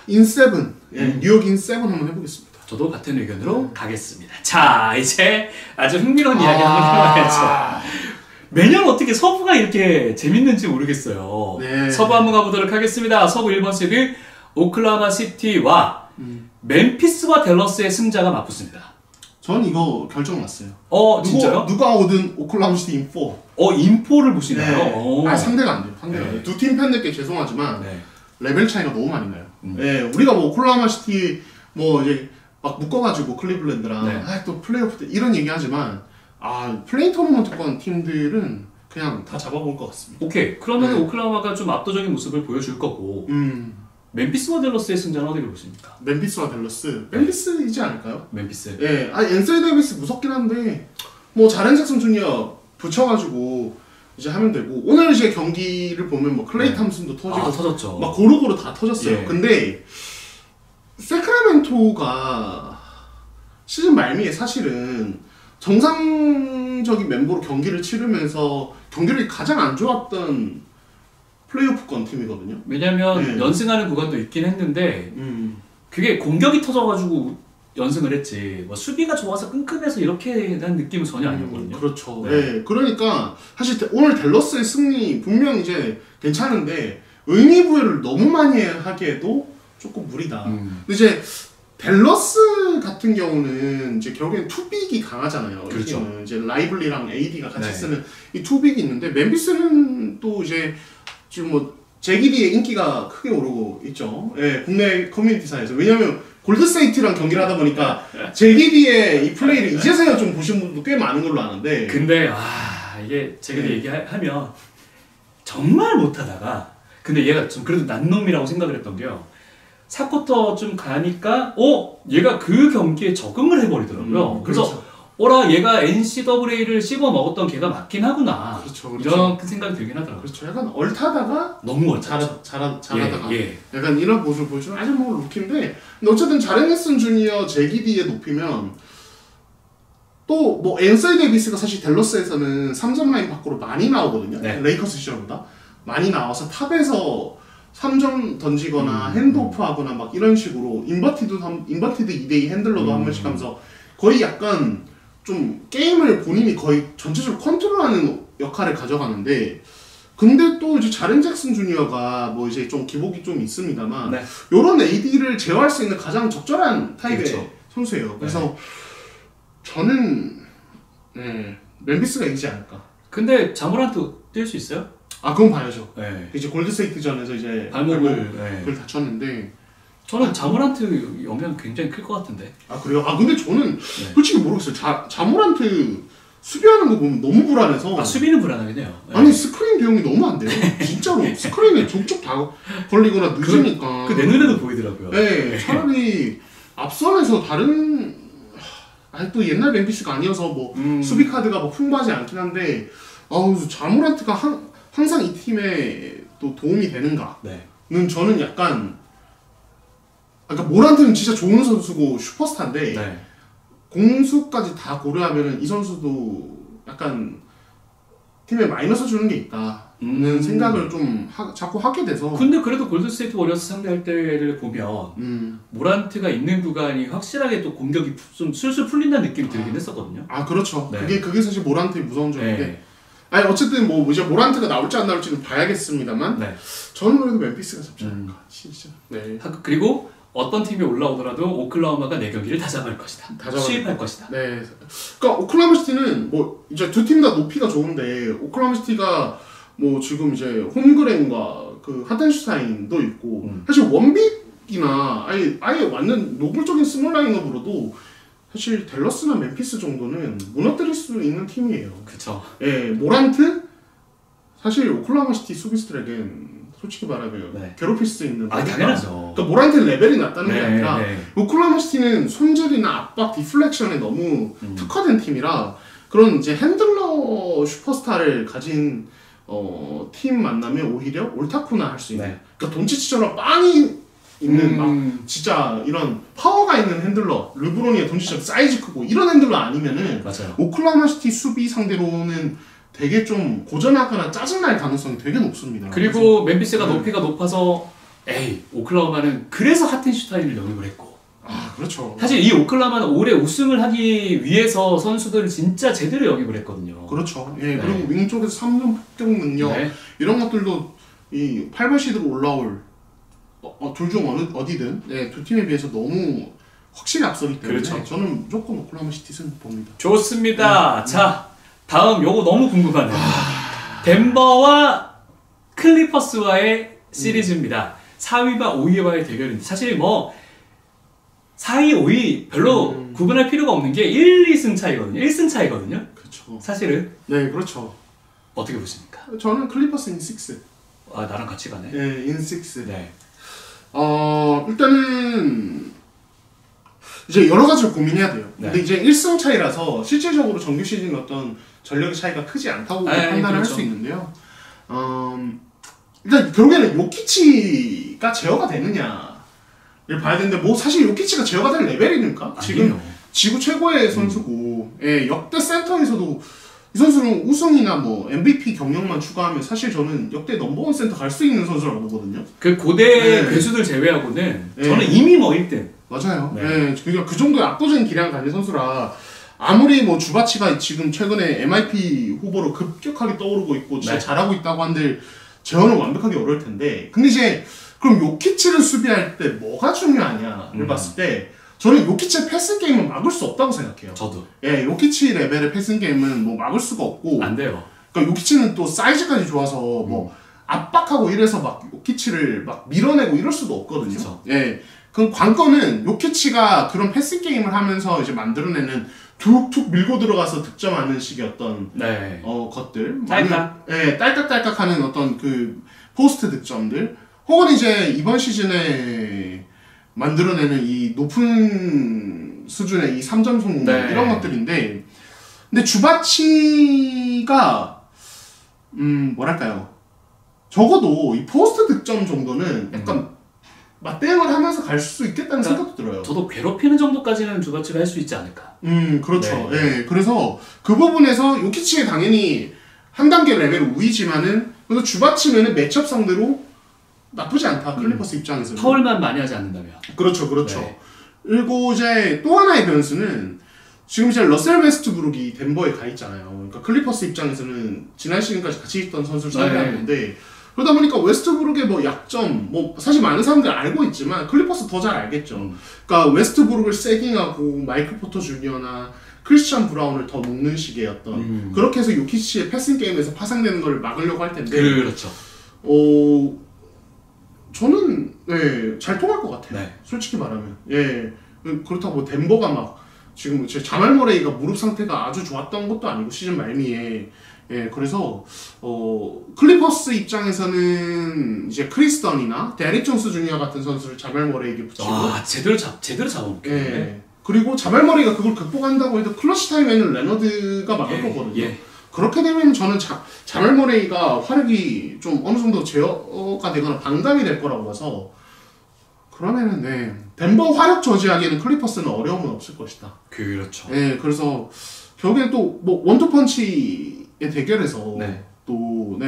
인7 뉴욕 인7 한번 해보겠습니다. 저도 같은 의견으로 가겠습니다. 자, 이제 아주 흥미로운 이야기 한번 해봐야죠. 매년 어떻게 서부가 이렇게 재밌는지 모르겠어요. 네. 서부 한번 가보도록 하겠습니다. 서부 1번 시드 오클라호마 시티와 멤피스와 댈러스의 승자가 맞붙습니다. 전 이거 결정 났어요. 진짜요? 누가 오든 오클라호마 시티 인4. 인4를 보시나요? 네. 상대가 안 돼요. 상대가 안 돼요. 두 팀 팬들께 죄송하지만 레벨 차이가 너무 많이 나요. 네, 우리가 뭐 오클라호마 시티 뭐 이제 막 묶어가지고 클리블랜드랑 또 플레이오프 때 이런 얘기하지만 플레이 토너먼트권 팀들은 그냥 다 잡아볼 것 같습니다. 오케이. 그러면 오클라호마가 좀 압도적인 모습을 보여줄 거고 멤피스와 댈러스의 승자는 어디를 보십니까? 멤피스와 댈러스? 멤피스이지 않을까요? 멤피스. 예. 앤서니 데이비스 무섭긴 한데 뭐 자렌 잭슨 주니어 붙여가지고 이제 하면 되고 오늘 이제 경기를 보면 뭐 클레이 탐슨도 터지고 터졌죠. 막 고루고루 다 터졌어요. 근데 세크라멘토가 시즌 말미에 사실은 정상적인 멤버로 경기를 치르면서 경기력이 가장 안 좋았던 플레이오프권 팀이거든요. 왜냐면 연승하는 구간도 있긴 했는데 그게 공격이 터져가지고 연승을 했지 뭐 수비가 좋아서 끈끈해서 이렇게 난 느낌은 전혀 아니었거든요. 그렇죠. 네. 그러니까 사실 오늘 댈러스의 승리 분명 이제 괜찮은데 의미 부여를 너무 많이 하기에도 조금 무리다. 근데 이제 댈러스 같은 경우는 이제 결국엔 투빅이 강하잖아요. 그렇죠. 이제 라이블리랑 AD가 같이 쓰는 이 투빅이 있는데 멤피스는 또 이제 지금 뭐 제기디의 인기가 크게 오르고 있죠. 국내 커뮤니티사에서. 왜냐면 골드스테이트랑 경기를 하다 보니까 제기디의 이 플레이를 이제서야 좀 보신 분도 꽤 많은 걸로 아는데 근데 이게 제기디 얘기하면 정말 못하다가 근데 얘가 좀 그래도 난 놈이라고 생각을 했던 게요. 4쿼터 좀 가니까 얘가 그 경기에 적응을 해버리더라고요. 그래서 그렇죠. 얘가 NCAA를 씹어 먹었던 걔가 맞긴 하구나. 그렇죠. 이런 생각이 들긴 하더라고요. 그렇죠. 약간 얼타다가 너무 얼타죠. 잘하다가 약간 이런 모습을 보여주는 아주 뭐 루키인데 근데 어쨌든 자렌 잭슨 주니어 제기디에 높이면 또 뭐 앤서니 데이비스가 사실 댈러스에서는 3점 라인 밖으로 많이 나오거든요. 레이커스 시절보다 많이 나와서 탑에서 3점 던지거나 핸드오프 하거나 막 이런 식으로 인버티드 2대2 핸들러도 한 번씩 하면서 거의 약간 좀 게임을 본인이 거의 전체적으로 컨트롤하는 역할을 가져가는데 근데 또 이제 자렌 잭슨 주니어가 뭐 이제 좀 기복이 좀 있습니다만 요런 AD를 제어할 수 있는 가장 적절한 타입의 선수예요. 그래서 저는 멤피스가 이기지 않을까. 근데 자모란트 뛸 수 있어요? 그건 봐야죠. 이제 골드스테이트전에서 이제 발목을 다쳤는데 저는 자모란트 영향 굉장히 클 것 같은데. 그래요? 근데 저는 솔직히 모르겠어요. 자모란트 수비하는 거 보면 너무 불안해서. 수비는 불안하긴 해요. 아니 스크린 대응이 너무 안 돼요. 진짜로 스크린에 족족 다 걸리거나 늦으니까. 내 눈에도 보이더라고요. 차라리 앞선에서 다른 또 옛날 멤피스가 아니어서 뭐 수비 카드가 뭐 풍부하지 않긴 한데 자모란트가 항상 이 팀에 또 도움이 되는가는 저는 약간 모란트는 진짜 좋은 선수고 슈퍼스타인데 공수까지 다 고려하면은 이 선수도 약간 팀에 마이너스 주는 게 있다는 생각을 좀 자꾸 하게 돼서. 근데 그래도 골든스테이트 워리어스 상대할 때를 보면 모란트가 있는 구간이 확실하게 또 공격이 좀 술술 풀린다는 느낌이 들긴 했었거든요. 그렇죠. 그게 사실 모란트의 무서운 점인데. 어쨌든 뭐 이제 모란트가 나올지 안 나올지는 봐야겠습니다만 저는 그래도 멤피스가 잡지 않을까 진짜. 그리고 어떤 팀이 올라오더라도 오클라호마가 내 경기를 다 잡을 것이다. 수입할 것이다. 그러니까 오클라호마 시티는 뭐 이제 두 팀 다 높이가 좋은데 오클라호마 시티가 뭐 지금 이제 홈그램과 그 하텐슈타인도 있고 사실 원빅이나 아예 완전 노골적인 스몰 라인업으로도 사실 댈러스나 멤피스 정도는 무너뜨릴 수 있는 팀이에요. 그쵸. 모란트 사실 오클라호마 시티 수비수들에겐 솔직히 말하면 괴롭힐 수 있는. 당연하죠. 그러니까 모란트 레벨이 낮다는 게 아니라 오클라호마 시티는 손질이나 압박, 디플렉션에 너무 특화된 팀이라 그런 이제 핸들러 슈퍼스타를 가진 팀 만나면 오히려 옳다쿠나 할 수 있는. 그러니까 돈치치처럼 빵이 있는 막 진짜 이런 파워가 있는 핸들러, 르브론이나 돈치처럼 사이즈 크고 이런 핸들러 아니면은 오클라호마 시티 수비 상대로는 되게 좀 고전하거나 짜증날 가능성이 되게 높습니다. 그리고 멤피스가 높이가 높아서 오클라호마는 그래서 하텐슈타인을 영입을 했고. 그렇죠. 사실 이 오클라호마는 올해 우승을 하기 위해서 선수들을 진짜 제대로 영입을 했거든요. 그렇죠. 예, 네. 그리고 윙 쪽에서 3점 폭격 능력 이런 것들도 이 8번 시드로 올라올 둘 중 어디든 두 팀에 비해서 너무 확실히 앞서기 때문에 그렇죠. 저는 무조건 오클라호마 시티즌 봅니다. 좋습니다. 자, 다음 요거 너무 궁금하네요. 덴버와 클리퍼스와의 시리즈입니다. 4위와 5위와의 대결인데 사실 뭐 4위, 5위 별로 구분할 필요가 없는 게 1, 2승 차이거든요. 1승 차이거든요. 그렇죠. 사실은. 네, 그렇죠. 어떻게 보십니까? 저는 클리퍼스 인 6. 나랑 같이 가네. 네, 인 6. 네. 일단은 이제 여러 가지를 고민해야 돼요. 네. 근데 이제 1승 차이라서 실질적으로 정규 시즌 어떤 전력의 차이가 크지 않다고 판단을 그렇죠. 할 수 있는데요. 일단 결국에는 요키치가 제어가 되느냐를 봐야 되는데 뭐 사실 요키치가 제어가 될 레벨이니까 지금 지구 최고의 선수고 역대 센터에서도 이 선수는 우승이나 뭐 MVP 경력만 추가하면 사실 저는 역대 넘버원 센터 갈 수 있는 선수라고 보거든요. 그 고대 괴수들 제외하고는 저는 이미 뭐 1등. 맞아요. 그러니까 그 정도의 압도적인 기량을 가진 선수라 아무리 뭐 주바치가 지금 최근에 MIP 후보로 급격하게 떠오르고 있고 진짜 잘하고 있다고 한들 제어는 완벽하기 어려울 텐데 근데 이제 그럼 요키치를 수비할 때 뭐가 중요하냐를 봤을 때 저는 요키치의 패스 게임은 막을 수 없다고 생각해요. 저도. 요키치 레벨의 패스 게임은 뭐 막을 수가 없고 안 돼요. 그러니까 요키치는 또 사이즈까지 좋아서 뭐 압박하고 이래서 막 요키치를 막 밀어내고 이럴 수도 없거든요. 그쵸. 그 관건은 요키치가 그런 패스 게임을 하면서 이제 만들어내는 툭툭 밀고 들어가서 득점하는 식의 어떤 것들, 딸깍딸깍하는 어떤 그 포스트 득점들, 혹은 이제 이번 시즌에 만들어내는 이 높은 수준의 이 3점 성공 이런 것들인데, 근데 주바치가 뭐랄까요? 적어도 이 포스트 득점 정도는 약간 맞대응을 하면서 갈 수 있겠다는 생각도 들어요. 저도 괴롭히는 정도까지는 주바치가 할 수 있지 않을까. 그렇죠. 그래서 그 부분에서 요키치에 당연히 한 단계 레벨 우위지만은 그래서 주바치면은 매치업 상대로 나쁘지 않다. 클리퍼스 입장에서는. 파울만 많이 하지 않는다면. 그렇죠. 그리고 이제 또 하나의 변수는 지금 이제 러셀 웨스트브룩이 덴버에 가 있잖아요. 그러니까 클리퍼스 입장에서는 지난 시즌까지 같이 있던 선수를 상대하는 건데 그러다 보니까 웨스트브룩의 뭐 약점, 뭐 사실 많은 사람들이 알고 있지만 클리퍼스 더 잘 알겠죠. 그러니까 웨스트브룩을 세깅하고 마이클 포터 주니어나 크리스찬 브라운을 더 묶는 식의 어떤 그렇게 해서 요키치의 패싱 게임에서 파생되는 걸 막으려고 할 텐데 그렇죠. 저는 잘 통할 것 같아요. 솔직히 말하면 그렇다고 뭐 덴버가 막 지금 자말 머레이가 무릎 상태가 아주 좋았던 것도 아니고 시즌 말미에 그래서 클리퍼스 입장에서는 이제 크리스 던이나 데릭 존스 주니어 같은 선수를 자말 머레이에게 붙이고 제대로 잡아먹게. 그리고 자말 머레이가 그걸 극복한다고 해도 클러치 타임에는 레너드가 막을 거거든요. 그렇게 되면 저는 자말 머레이가 화력이 좀 어느 정도 제어가 되거나 방담이 될 거라고 봐서 그러면은 덴버 화력 저지하기에는 클리퍼스는 어려움은 없을 것이다. 그렇죠. 그래서 결국엔 또 뭐 원투펀치의 대결에서 또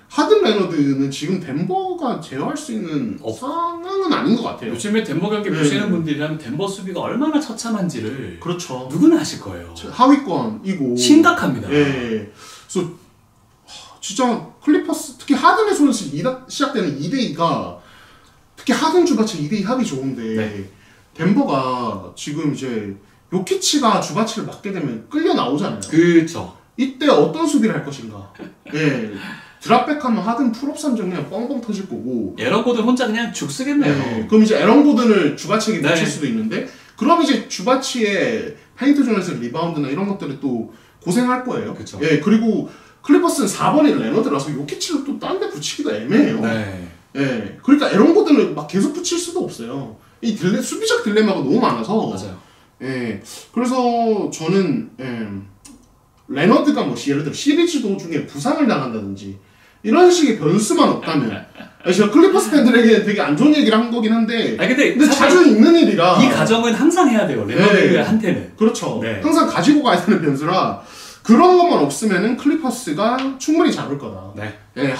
하든 레너드는 지금 덴버가 제어할 수 있는 상황은 아닌 것 같아요. 요즘에 덴버 경기 보시는 분들이라면 덴버 수비가 얼마나 처참한지를 그렇죠. 누구나 아실 거예요. 하위권이고 심각합니다. 그래서 진짜 클리퍼스 특히 하든의 손에서 시작되는 2대2가 특히 하든 주바치 2대2 합이 좋은데 덴버가 지금 이제 요키치가 주바치를 맞게 되면 끌려 나오잖아요. 그렇죠. 이때 어떤 수비를 할 것인가. 드랍백하면 하든 풀업 산정 그냥 뻥뻥 터질 거고 에런 고든 혼자 그냥 죽 쓰겠네요. 그럼 이제 에런 고든을 주바치에게 붙일 수도 있는데 그럼 이제 주바치의 페인트 존에서 리바운드나 이런 것들을 또 고생할 거예요. 그쵸. 그리고 클리퍼스는 4번이 레너드라서 요키치를 또 딴 데 붙이기도 애매해요. 그러니까 에런 고든을 막 계속 붙일 수도 없어요. 이 수비적 딜레마가 너무 많아서. 맞아요. 그래서 저는 레너드가 뭐 예를 들어 시리즈 도중에 부상을 당한다든지 이런 식의 변수만 없다면 제가 클리퍼스 팬들에게 되게 안 좋은 얘기를 한 거긴 한데 근데 자주 있는 일이라 이 가정은 항상 해야 돼요. 레너드한테는. 그렇죠. 항상 가지고 가야 되는 변수라 그런 것만 없으면은 클리퍼스가 충분히 잡을 거다. 네. 예,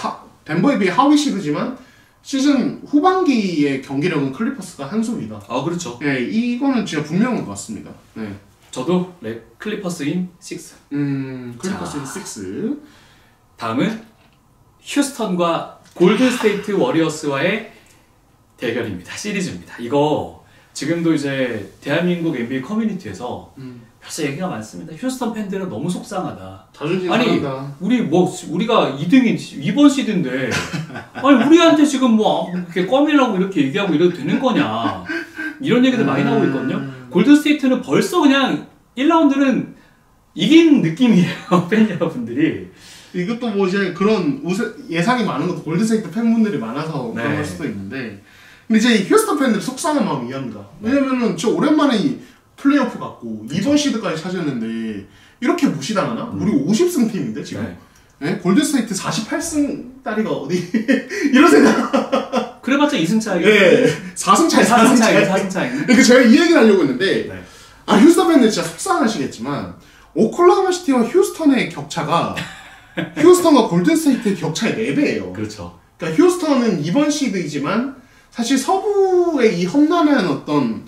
덴버에 비해 하위 시드지만 시즌 후반기의 경기력은 클리퍼스가 한 수위다. 그렇죠. 예, 이거는 진짜 분명한 것 같습니다. 네. 저도 클리퍼스인 6. 클리퍼스인 6. 다음은 휴스턴과 골든 스테이트 워리어스와의 대결입니다. 시리즈입니다. 이거 지금도 이제 대한민국 NBA 커뮤니티에서 벌써 얘기가 많습니다. 휴스턴 팬들은 너무 속상하다. 아니 우리가 2등인 2번 시드인데 아니 우리한테 지금 뭐 이렇게 껌이라고 이렇게 얘기하고 이래도 되는 거냐 이런 얘기들 많이 나오고 있거든요. 골든 스테이트는 벌써 그냥 1라운드는 이긴 느낌이에요. 팬 여러분들이. 이것도 뭐 이제 그런 예상이 많은 것도 골든스테이트 팬분들이 많아서 그런 걸 수도 있는데, 근데 이제 휴스턴 팬들 속상한 마음이 이해합니다. 왜냐면은 저 오랜만에 이 플레이오프 갔고 2번 시드까지 찾았는데 이렇게 무시당하나? 우리 50승 팀인데 지금. 네? 골든스테이트 48승 딸이가 어디 이런 생각. 그래봤자 2승 차이. 네, 4승 차이. 4승 차이. 그러니까 제가 이 얘기를 하려고 했는데, 휴스턴 팬들 진짜 속상하시겠지만 오클라호마 시티와 휴스턴의 격차가 휴스턴과 골든스테이트의 격차의 4배예요. 그렇죠. 그러니까 휴스턴은 2번 시드이지만 사실 서부의 이 험난한 어떤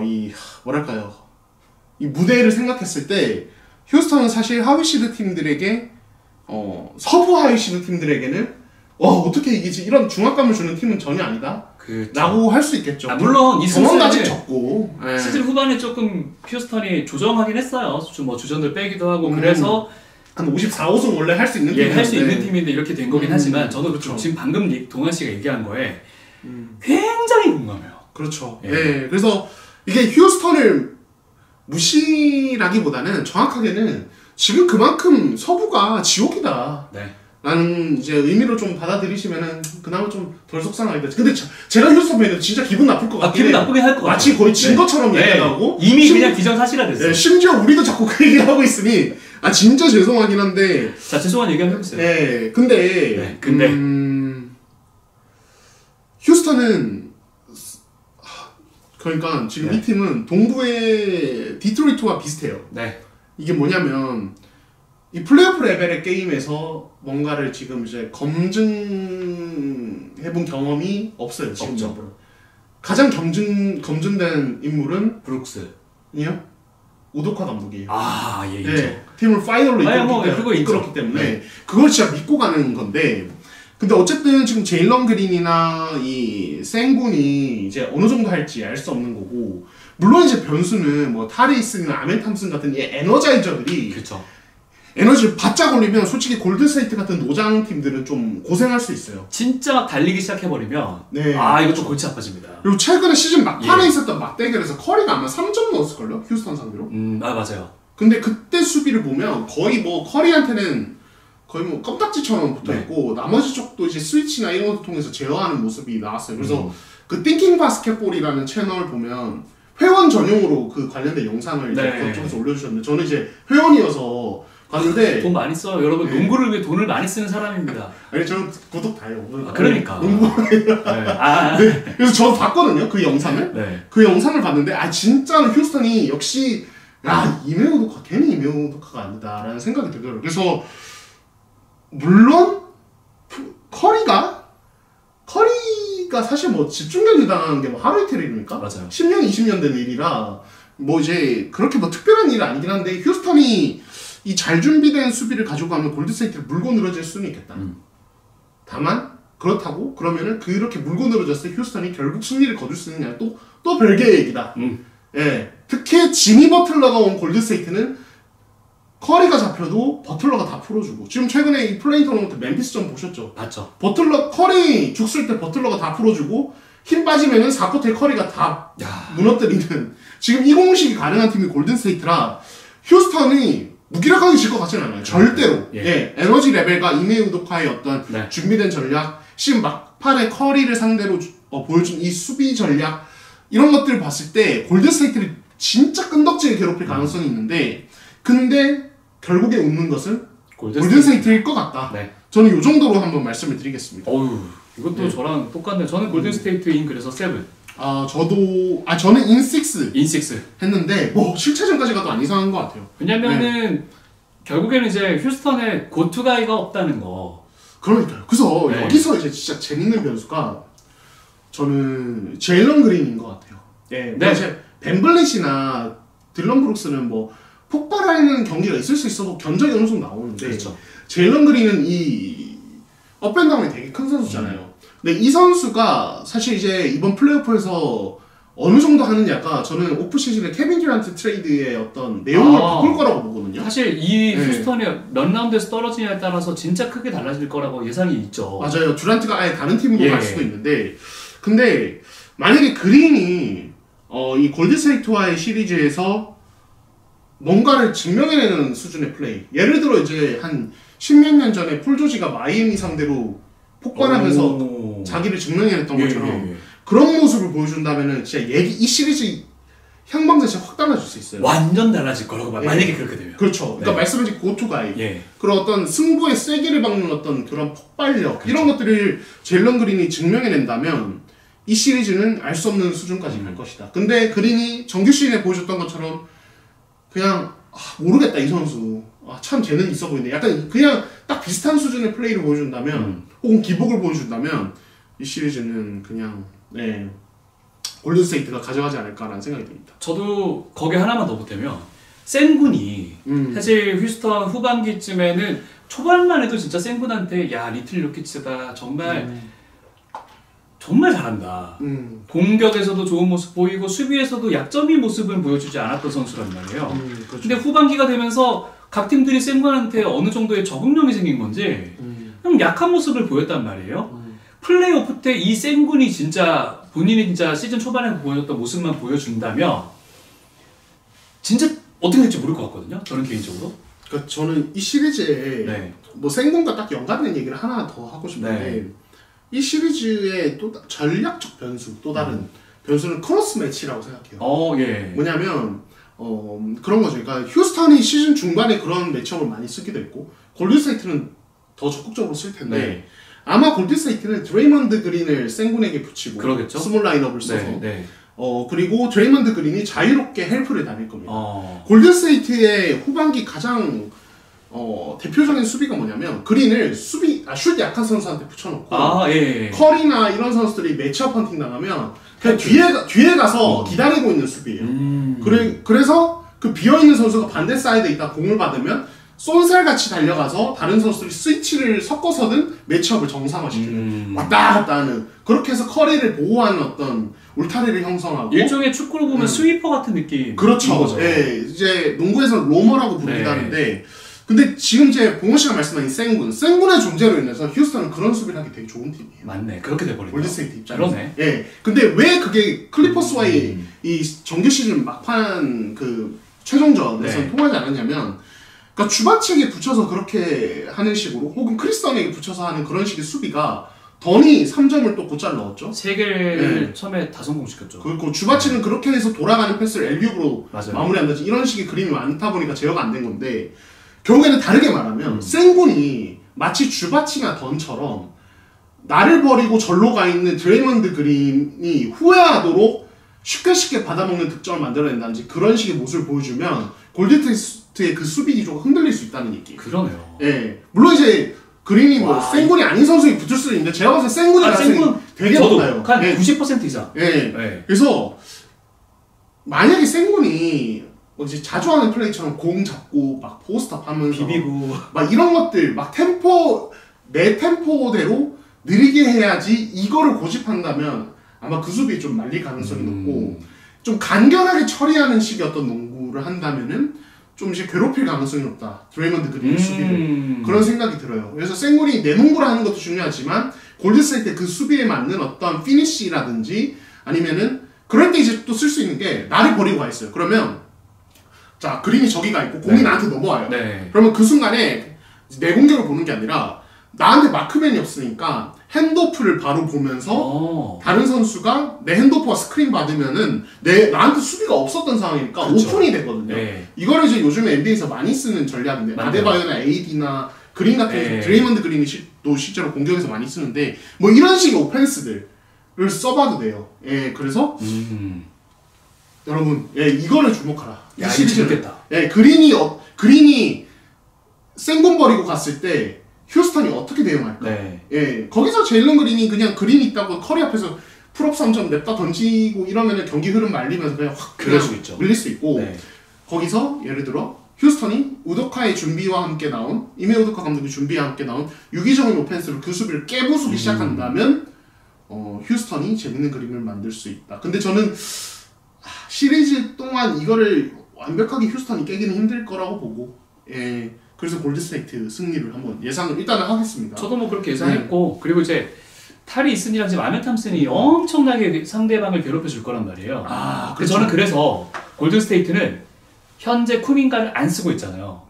이 뭐랄까요, 이 무대를 생각했을 때 휴스턴은 사실 하위 시드 팀들에게 서부 하위 시드 팀들에게는 어떻게 이기지, 이런 중압감을 주는 팀은 전혀 아니다. 그렇죠. 라고 할 수 있겠죠. 물론 이 경험도 아직 적고 시즌 후반에 조금 휴스턴이 조정하긴 했어요. 뭐 주전들 빼기도 하고 그래서 한 54, 5승 원래 할 수 있는 팀인데 할 수 있는 팀인데 이렇게 된 거긴 하지만 저도 그렇죠. 지금 방금 동환 씨가 얘기한 거에 굉장히 공감해요. 그렇죠. 그래서 이게 휴스턴을 무시라기보다는 정확하게는 지금 그만큼 서부가 지옥이다. 라는 이제 의미로 좀 받아들이시면은 그나마 좀 덜 속상하겠다. 근데 제가 휴스턴 팬은 진짜 기분 나쁠 것 같아요. 기분 나쁘게 할 것 같아요. 마치 거의 진 것처럼 얘기하고 이미 그냥 기정사실화됐어요. 심지어 우리도 자꾸 그 얘기를 하고 있으니 진짜 죄송하긴 한데. 자, 죄송한 얘기 한번 해보세요. 근데 휴스턴은 그러니까 지금 이 팀은 동부의 디트로이트와 비슷해요. 이게 뭐냐면 이 플레이오프 레벨의 게임에서 뭔가를 지금 이제 검증해본 경험이 없어요. 지금적으로. 가장 검증된 인물은 브룩스이요? 우도카 감독이에요. 팀을 파이널로 이끌었기 때문에 그걸 진짜 믿고 가는 건데, 근데 어쨌든 지금 제일런 그린이나 이 생군이 이제 어느 정도 할지 알 수 없는 거고, 물론 이제 변수는 뭐 타리스나 아멘 탐슨 같은 이 에너자이저들이 에너지를 바짝 올리면 솔직히 골든스테이트 같은 노장 팀들은 좀 고생할 수 있어요. 진짜 막 달리기 시작해버리면 이거 좀 골치 아파집니다. 그리고 최근에 시즌 막판에 있었던 맞대결에서 커리가 아마 3점 넣었을걸요? 휴스턴 상대로. 맞아요. 근데 그때 수비를 보면 거의 뭐 커리한테는 거의 뭐 껌딱지처럼 붙어있고 나머지 쪽도 이제 스위치나 이런 것을 통해서 제어하는 모습이 나왔어요. 그래서 그 띵킹 바스켓볼이라는 채널 보면 회원 전용으로 그 관련된 영상을 이제 그쪽에서 올려주셨는데, 저는 이제 회원이어서 봤는데 돈 많이 써요. 여러분 농구를 위해 돈을 많이 쓰는 사람입니다. 아니 저는 구독 다 해요. 그러니까. 농구. 그래서 저도 봤거든요. 그 영상을. 그 영상을 봤는데 진짜로 휴스턴이 역시 이메 우도카 괜히 이메 우도카가 아니다라는 생각이 들더라고요. 그래서 물론 커리가 사실 뭐 집중력 유당하는 게 뭐 하루 이틀 일입니까? 맞아요. 10년, 20년 된 일이라 뭐 이제 그렇게 뭐 특별한 일은 아니긴 한데, 휴스턴이 이 잘 준비된 수비를 가지고 가면 골든스테이트를 물고 늘어질 수는 있겠다. 다만 그렇다고 그러면은 그렇게 물고 늘어졌을 때 휴스턴이 결국 승리를 거둘 수 있느냐 또 별개의 얘기다. 특히 지미 버틀러가 온 골든스테이트는 커리가 잡혀도 버틀러가 다 풀어주고, 지금 최근에 이 플레인 토너먼트 멤피스전 보셨죠? 봤죠. 커리 죽을 때 버틀러가 다 풀어주고 힘 빠지면은 4쿼터에 커리가 다 무너뜨리는, 지금 이 공식이 가능한 팀이 골든스테이트라 휴스턴이 무기력하게 질 것 같지는 않아요. 절대로. 에너지 레벨과 이메 우도카의 어떤 준비된 전략, 지금 막판에 커리를 상대로 보여준 이 수비 전략, 이런 것들을 봤을 때 골든스테이트를 진짜 끈덕지게 괴롭힐 가능성이 있는데, 근데 결국에 웃는 것은 골든스테이트일 것 같다. 저는 이 정도로 한번 말씀을 드리겠습니다. 이것도 저랑 똑같네요. 저는 골든스테이트인 그래서 7. 저는 인 6 했는데 뭐 실체전까지 가도 안 이상한 것 같아요. 왜냐면은 결국에는 이제 휴스턴에 고투가이가 없다는 거. 그러니까요. 그래서 여기서 이제 진짜 재밌는 변수가 저는 제일런 그린인 것 같아요. 네. 벤블렛이나 딜런 브룩스는 뭐 폭발하는 경기가 있을 수 있어도 견적이 어느 정도 나오는데 그렇죠. 제일런 그린은 이 업앤다운이 되게 큰 선수잖아요. 근데 이 선수가 사실 이제 이번 플레이오프에서 어느 정도 하느냐가 저는 오프 시즌에 케빈 듀란트 트레이드의 어떤 내용을 바꿀 거라고 보거든요. 사실 이 휴스턴이 몇 라운드에서 떨어지냐에 따라서 진짜 크게 달라질 거라고 예상이 있죠. 맞아요. 듀란트가 아예 다른 팀으로 갈 수도 있는데 근데 만약에 그린이 이 골드스테이트와의 시리즈에서 뭔가를 증명해내는 수준의 플레이, 예를 들어 이제 한 십몇 년 전에 폴 조지가 마이애미 상대로 폭발하면서 자기를 증명해냈던 것처럼 그런 모습을 보여준다면은 진짜 이 시리즈 향방 자체가 확 달라질 수 있어요. 완전 달라질 거라고 봐. 만약에 그렇게 되면. 그렇죠. 그러니까 말씀하신 고투가이, 그런 어떤 승부의 세기를 박는 어떤 그런 폭발력 이런 것들을 제일런 그린이 증명해낸다면 이 시리즈는 알 수 없는 수준까지 갈 것이다. 근데 그린이 정규 시즌에 보여줬던 것처럼 그냥 모르겠다 이 선수. 참 재능이 있어 보이네. 약간 그냥 딱 비슷한 수준의 플레이를 보여준다면 혹은 기복을 보여준다면 이 시리즈는 그냥 골든스테이트가 가져가지 않을까라는 생각이 듭니다. 저도 거기 하나만 더 보태면 센군이 사실 휴스턴 후반기쯤에는 초반만 해도 진짜 센군한테 야 리틀 요키치가 정말 잘한다. 공격에서도 좋은 모습 보이고 수비에서도 약점인 모습을 보여주지 않았던 선수란 말이에요. 그렇죠. 근데 후반기가 되면서 각 팀들이 센군한테 어느 정도의 적응력이 생긴 건지 그냥 약한 모습을 보였단 말이에요. 플레이오프 때 이 센군이 진짜 본인이 진짜 시즌 초반에 보여줬던 모습만 보여준다면 진짜 어떻게 될지 모를 것 같거든요. 저는 개인적으로. 그러니까 저는 이 시리즈에 뭐 센군과 딱 연관된 얘기를 하나 더 하고 싶은데 이 시리즈의 또 전략적 변수, 또 다른 변수는 크로스 매치라고 생각해요. 뭐냐면 그런 거죠. 그러니까 휴스턴이 시즌 중반에 그런 매치업을 많이 쓰기도 했고 골든스테이트는 더 적극적으로 쓸 텐데 아마 골든스테이트는 드레이먼드 그린을 센군에게 붙이고 그러겠죠? 스몰 라인업을 써서 그리고 드레이먼드 그린이 자유롭게 헬프를 다닐 겁니다. 골든스테이트의 후반기 가장 대표적인 수비가 뭐냐면 그린을 슛 약한 선수한테 붙여놓고 커리나 이런 선수들이 매치업 헌팅 당하면 그냥 뒤에 가서 기다리고 있는 수비예요. 그래서 그 비어있는 선수가 반대 사이드에 있다 공을 받으면 쏜살같이 달려가서 다른 선수들이 스위치를 섞어서든 매치업을 정상화시키는 왔다 갔다 하는, 그렇게 해서 커리를 보호하는 어떤 울타리를 형성하고 일종의 축구로 보면 스위퍼 같은 느낌. 그렇죠. 예, 이제 농구에서는 로머라고 부르기도 하는데, 근데 지금 이제 봉호 씨가 말씀하신 센군의 존재로 인해서 휴스턴은 그런 수비를 하기 되게 좋은 팀이에요. 맞네. 그렇게 돼버린다. 골든스테이트 입장에서. 그러네. 예. 근데 왜 그게 클리퍼스와의 이 정규 시즌 막판 그 최종전에서 통하지 않았냐면, 그러니까 주바치에게 붙여서 그렇게 하는 식으로, 혹은 크리스턴에게 붙여서 하는 그런 식의 수비가 던이 3점을 또 곧잘 넣었죠. 3개를 처음에 다 성공시켰죠. 그리고 주바치는 그렇게 해서 돌아가는 패스를 엘리웁으로 마무리한다든지 이런 식의 그림이 많다 보니까 제어가 안 된 건데, 결국에는 다르게 말하면 센군이 마치 주바치나 던처럼 나를 버리고 절로 가 있는 드레이먼드 그린이 후회하도록 쉽게 받아먹는 득점을 만들어낸다든지 그런 식의 모습을 보여주면 골든스테이트의 그 수비 기조가 흔들릴 수 있다는 얘기예요. 그러네요. 예. 물론 이제 그린이 뭐 센군이 아닌 선수에 붙을 수도 있는데, 제가 봤을 때 센군이 가능성이 되게 높아요. 한 90% 이상. 예. 그래서 만약에 센군이 이제 자주 하는 플레이처럼 공 잡고 막 포스트업 하면서 비비고 막 이런 것들 막 내 템포대로 느리게 해야지 이거를 고집한다면 아마 그 수비에 좀 말릴 가능성이 높고, 좀 간결하게 처리하는 식의 어떤 농구를 한다면은 좀 이제 괴롭힐 가능성이 높다, 드레이먼드 그린의 수비를. 그런 생각이 들어요. 그래서 센군이 내 농구를 하는 것도 중요하지만 골든스테이트 그 수비에 맞는 어떤 피니쉬라든지 아니면은 그럴 때 이제 또 쓸 수 있는 게, 나를 버리고 가 있어요. 그러면 자, 그린이 저기 가 있고 공이 나한테 넘어와요. 그러면 그 순간에 내 공격을 보는 게 아니라 나한테 마크맨이 없으니까 핸드오프를 바로 보면서 다른 선수가 내 핸드오프와 스크린 받으면은 나한테 수비가 없었던 상황이니까 오픈이 되거든요. 이거를 이제 요즘에 NBA에서 많이 쓰는 전략인데, 아데바요나 AD나 그린 같은 드레이먼드 그린이 또 실제로 공격에서 많이 쓰는데, 뭐 이런 식의 오펜스들을 써봐도 돼요. 예, 그래서 여러분, 예, 이거를 주목하라. 야, 이 시리즈겠다. 예, 그린이 생공 버리고 갔을 때 휴스턴이 어떻게 대응할까? 네. 예, 거기서 제일런 그린이 그냥 그린 있다고 커리 앞에서 풀업 3점 냅다 던지고 이러면은 경기 흐름 말리면서 그냥 확 그럴 수 있죠. 밀릴 수 있고 네. 거기서 예를 들어 휴스턴이 우도카의 준비와 함께 나온 이메 우도카 감독의 준비와 함께 나온 유기적인 오펜스로 그 수비를 깨부수기 시작한다면 휴스턴이 재밌는 그림을 만들 수 있다. 근데 저는 시리즈 동안 이거를 완벽하게 휴스턴이 깨기는 힘들 거라고 보고 예. 그래서 골든스테이트 승리를 한번 예상을 일단은 하겠습니다. 저도 뭐 그렇게 예상했고 그리고 이제 타리 이슨이랑 지금 아멘 탐슨이 엄청나게 상대방을 괴롭혀 줄 거란 말이에요. 그렇죠. 저는 그래서 골든스테이트는 현재 쿠민가를 안 쓰고 있잖아요.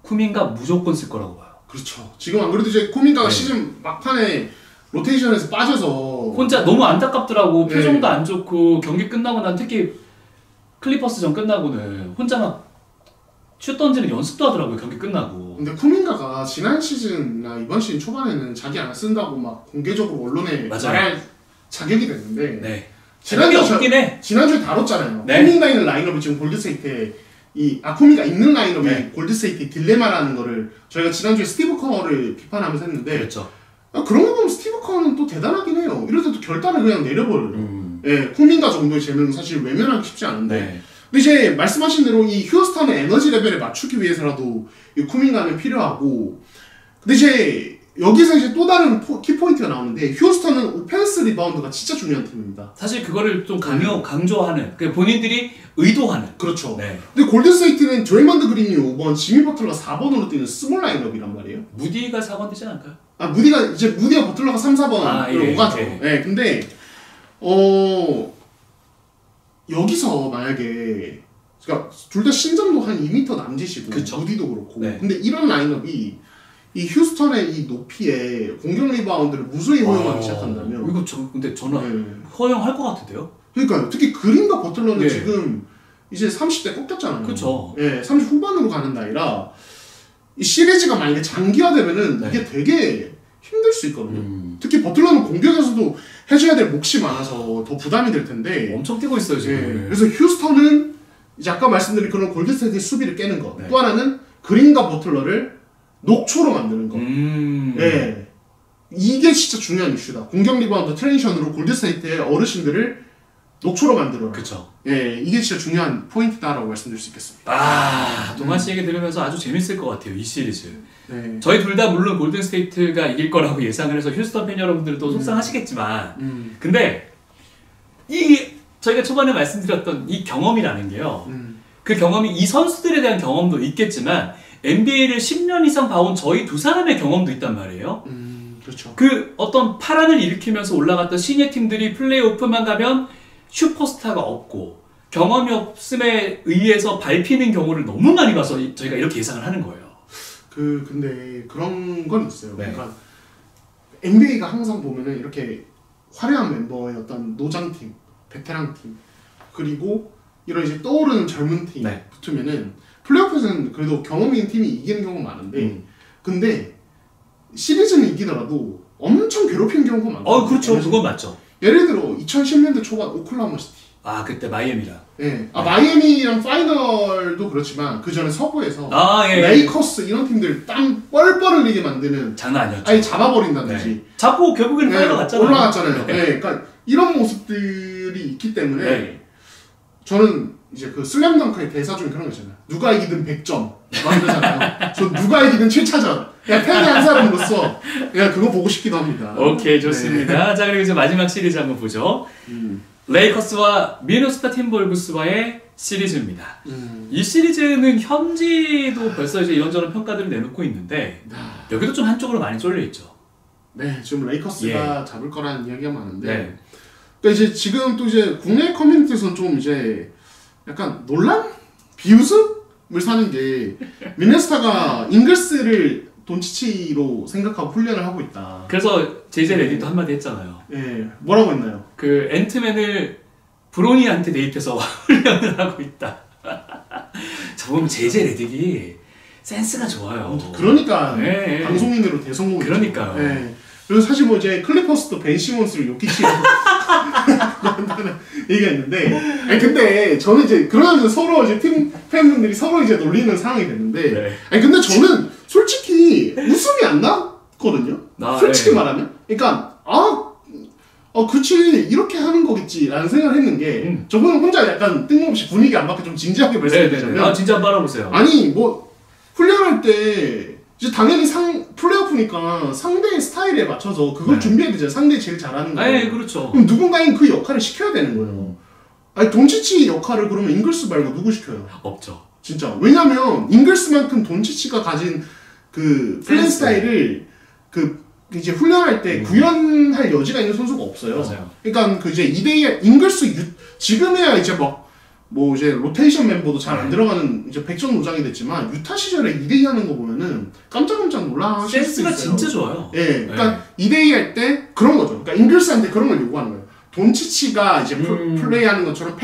쿠민가 무조건 쓸 거라고 봐요. 그렇죠. 지금 안 그래도 이제 쿠민가가 시즌 막판에 로테이션에서 빠져서 혼자 너무 안타깝더라고. 표정도 안 좋고 경기 끝나고 난 특히 클리퍼스전 끝나고는 혼자 막 슛 던지는 연습도 하더라고요. 경기 끝나고. 근데 쿠민가가 지난 시즌이나 이번 시즌 초반에는 자기 안 쓴다고 막 공개적으로 언론에 말할 자격이 됐는데 네. 지난주에 다뤘잖아요. 네. 쿠민가 있는 라인업이 지금 골든스테이트에 쿠민가 있는 라인업이 골든스테이트의 딜레마라는 거를 저희가 지난주에 스티브 커를 비판하면서 했는데 그렇죠. 그런 거 보면 스티브 커는 또 대단하긴 해요. 이럴 때도 결단을 그냥 내려버려요. 예, 쿠민가 정도의 재능은 사실 외면하기 쉽지 않은데 네. 근데 이제 말씀하신 대로 이 휴스턴의 에너지 레벨을 맞추기 위해서라도 이 쿠민가는 필요하고 근데 이제 여기서 이제 또 다른 키포인트가 나오는데 휴스턴은 오펜스 리바운드가 진짜 중요한 팀입니다. 사실 그거를 좀 강조하는 본인들이 의도하는 그렇죠. 네. 근데 골든스테이트는 드레이먼드 그린이 5번, 지미 버틀러가 4번으로 뛰는 스몰 라인업이란 말이에요. 무디가 4번 되지 않을까요? 무디가 버틀러가 3, 4번으로 오가죠. 네, 근데 여기서 만약에 그러니까 둘 다 신점도 한 2m 남짓이고 그쵸. 무디도 그렇고 근데 이런 라인업이 이 휴스턴의 이 높이에 공격 리바운드를 무수히 허용하기 시작한다면 이거 근데 저는 허용할 것 같은데요? 그러니까요. 특히 그린과 버틀러는 지금 이제 30대 꺾였잖아요. 그렇죠. 예, 30 후반으로 가는 나이라 이 시리즈가 만약에 장기화되면은 이게 되게 힘들 수 있거든요. 특히 버틀러는 공격에서도 해줘야 될 몫이 많아서 더 부담이 될 텐데 엄청 뛰고 있어요 지금. 그래서 휴스턴은 이제 아까 말씀드린 그런 골든스테이트의 수비를 깨는 것. 또 하나는 그린과 버틀러를 녹초로 만드는 것. 예, 이게 진짜 중요한 이슈다. 공격 리바운드 트랜지션으로 골든스테이트의 어르신들을 녹초로 만들어라. 그렇죠. 예, 이게 진짜 중요한 포인트다라고 말씀드릴 수 있겠습니다. 동환 씨 얘기 들으면서 아주 재밌을 것 같아요 이 시리즈. 네. 저희 둘 다 물론 골든스테이트가 이길 거라고 예상을 해서 휴스턴 팬 여러분들도 속상하시겠지만 근데 저희가 초반에 말씀드렸던 이 경험이라는 게요. 그 경험이 이 선수들에 대한 경험도 있겠지만 NBA를 10년 이상 봐온 저희 두 사람의 경험도 있단 말이에요. 그렇죠. 그 어떤 파란을 일으키면서 올라갔던 시니어 팀들이 플레이오프만 가면 슈퍼스타가 없고 경험이 없음에 의해서 밟히는 경우를 너무 많이 봐서 저희가 이렇게 예상을 하는 거예요. 근데 그런 건 있어요. 그러니까 NBA가 항상 보면은 이렇게 화려한 멤버의 어떤 노장팀, 베테랑팀, 그리고 이런 이제 떠오르는 젊은 팀 붙으면은 플레이오프에서는 그래도 경험 있는 팀이 이기는 경우가 많은데 근데 시리즈는 이기더라도 엄청 괴롭히는 경우가 많아요. 그렇죠. 그건 맞죠. 예를 들어 2010년대 초반 오클라호마 시티. 그때 마이애미랑. 마이애미랑 파이널도 그렇지만 그 전에 서부에서 레이커스 이런 팀들 땀 뻘뻘 흘리게 만드는 장난 아니었죠. 아예 잡아버린다든지. 잡고 결국에는 파이널 갔잖아요. 올라갔잖아요. 그러니까 이런 모습들이 있기 때문에 저는 이제 그 슬램덩크의 대사 중에 그런 거 있잖아요. 누가 이기든 100점 그러잖아요. 저 누가 이기든 7차전. 팬의 한 사람으로서 그거 보고 싶기도 합니다. 오케이, 좋습니다. 자, 그리고 이제 마지막 시리즈 한번 보죠. 레이커스와 미네소타 팀볼브스와의 시리즈입니다. 이 시리즈는 현지도 벌써 이제 이런저런 평가들을 내놓고 있는데 여기도 좀 한쪽으로 많이 쏠려 있죠. 네, 지금 레이커스가 잡을 거라는 이야기가 많은데 그러니까 이제 지금 또 이제 국내 커뮤니티에서는 좀 이제 약간 논란? 비웃음을 사는 게 미네소타가 잉글스를 돈치치로 생각하고 훈련을 하고 있다. 그래서 제이제 레디도 한마디 했잖아요. 뭐라고 했나요? 그 앤트맨을 브로니한테 대입해서 훈련을 하고 있다. 저 보면 제이제 레딕이 센스가 좋아요. 그러니까 방송인으로 대성공이죠. 그러니까요. 그래서 사실 뭐 이제 클리퍼스도 벤 시몬스를 요키치로 한다는 얘기가 있는데, 아니 근데 저는 이제 그러면서 서로 이제 팀 팬분들이 서로 이제 놀리는 상황이 됐는데, 네. 아니 근데 저는 솔직히 웃음이 안 났거든요. 솔직히 네. 말하면, 그러니까 그치 이렇게 하는 거겠지라는 생각을 했는 게 저분은 혼자 약간 뜬금없이 분위기 안 맞게 좀 진지하게 말씀드리자면, 진짜 빨아보세요. 아니 뭐 훈련할 때 이제 당연히 플레이오프니까 상대의 스타일에 맞춰서 그걸 네. 준비해야 되잖아요. 상대 제일 잘하는 거. 네, 그렇죠. 그럼 누군가는 그 역할을 시켜야 되는 거예요. 아니 돈치치 역할을 그러면 잉글스 말고 누구 시켜요? 없죠. 진짜. 왜냐면 잉글스만큼 돈치치가 가진 그 플레이 스타일을 이제 훈련할 때 구현할 여지가 있는 선수가 없어요. 맞아요. 그러니까 그 이제 2대2 잉글스 지금이야 이제 뭐 이제 로테이션 멤버도 잘 안 들어가는 이제 백전노장이 됐지만 유타 시절에 2대2 하는 거 보면은 깜짝깜짝 놀라실 수 있어요. 센스가 진짜 좋아요. 예, 그러니까 2대2 할 때 그런 거죠. 그러니까 잉글스한테 그런 걸 요구하는 거예요. 돈치치가 이제 플레이하는 것처럼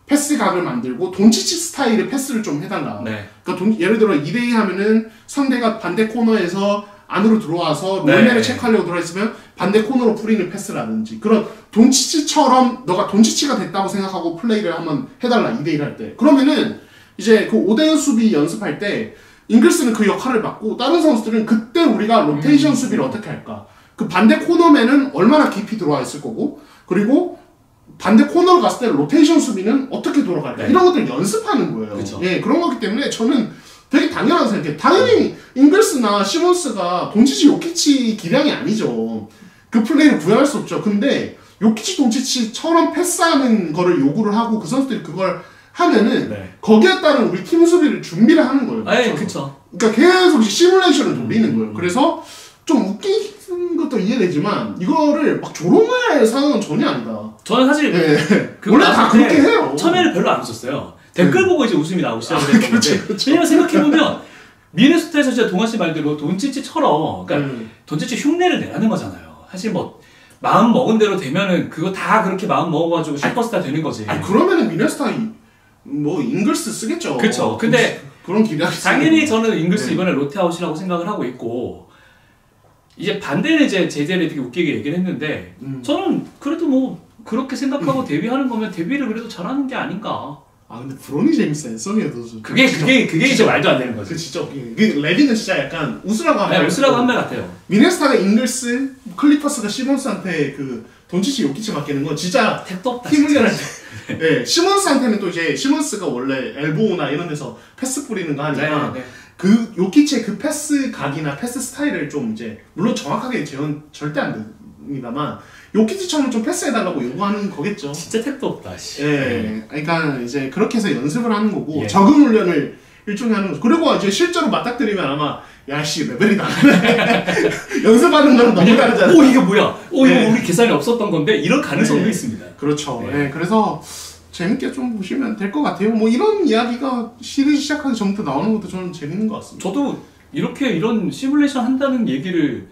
패스각을 만들고 돈치치 스타일의 패스를 좀 해달라. 네. 그러니까 예를 들어 2대2 하면은 상대가 반대 코너에서 안으로 들어와서 롤맨을 네. 체크하려고 들어있으면 반대 코너로 뿌리는 패스라든지 그런 돈치치처럼 너가 돈치치가 됐다고 생각하고 플레이를 한번 해달라 2대1 할 때 그러면은 이제 그 5대1 수비 연습할 때 잉글스는 그 역할을 맡고 다른 선수들은 그때 우리가 로테이션 수비를 어떻게 할까 그 반대 코너맨은 얼마나 깊이 들어와 있을 거고 그리고 반대 코너로 갔을 때 로테이션 수비는 어떻게 돌아갈까 네. 이런 것들 연습하는 거예요. 그쵸. 예, 그런 거기 때문에 저는 되게 당연하다고 생각해요. 당연히 잉글스나 시몬스가 돈치치 요키치 기량이 아니죠. 그 플레이를 구현할 수 없죠. 근데 요키치 돈치치처럼 패스하는 거를 요구를 하고 그 선수들이 그걸 하면은 네. 거기에 따른 우리 팀 수비를 준비를 하는 거예요. 네, 그렇죠. 그러니까 계속 시뮬레이션을 돌리는 거예요. 그래서 좀 웃긴 것도 이해되지만 이거를 막 조롱할 상황은 전혀 아니다. 저는 사실 네. 원래 다 그렇게 해요. 처음에는 별로 안 웃었어요. 댓글 보고 이제 웃음이 나오기 시작했던 건데 왜냐면 생각해보면 미네소타에서 진짜 동아씨 말대로 돈치치처럼 그러니까 돈치치 흉내를 내라는 거잖아요. 사실 뭐 마음 먹은 대로 되면은 그거 다 그렇게 마음 먹어가지고 슈퍼스타 되는 거지. 아니 그러면은 미네소타 뭐 잉글스 쓰겠죠. 그렇죠. 근데 그런 기대가 당연히 저는 잉글스 네. 이번에 로테아웃이라고 생각을 하고 있고 이제 반대는 이제 제재를 되게 웃기게 얘기를 했는데 저는 그래도 뭐 그렇게 생각하고 데뷔하는 거면 데뷔를 그래도 잘하는 게 아닌가. 아 근데 브론이 재밌어요. 써니에도 그게 이제 말도 안 되는 거지. 진짜 레디는 진짜 약간 웃으라고 하면 웃으라고 한 말 같아요. 미네소타가 잉글스, 클리퍼스가 시몬스한테 그 돈치치 요키치 맡기는 건 진짜 택도 없다. 팀 훈련할 때. 네, 시몬스한테는 또 이제 시몬스가 원래 엘보나 이런 데서 패스 뿌리는 거 하니까 네. 그 요키치의 그 패스 각이나 패스 스타일을 좀 이제 물론 정확하게 재현 절대 안 됩니다만. 요키치처럼 좀 패스해달라고 요구하는 거겠죠. 진짜 택도 없다. 씨. 예, 그러니까 이제 그렇게 해서 연습을 하는 거고 예. 적응 훈련을 일종의 하는 거죠. 그리고 이제 실제로 맞닥뜨리면 아마 야씨 레벨이 다르네. 연습하는 거랑 너무 다르잖아. 오 이게 뭐야? 오 이거 우리 계산이 없었던 건데 이런 가능성도 네. 있습니다. 그렇죠. 네. 네, 그래서 재밌게 좀 보시면 될 것 같아요. 뭐 이런 이야기가 시리즈 시작하기 전부터 나오는 것도 저는 재밌는 것 같습니다. 저도 이런 시뮬레이션 한다는 얘기를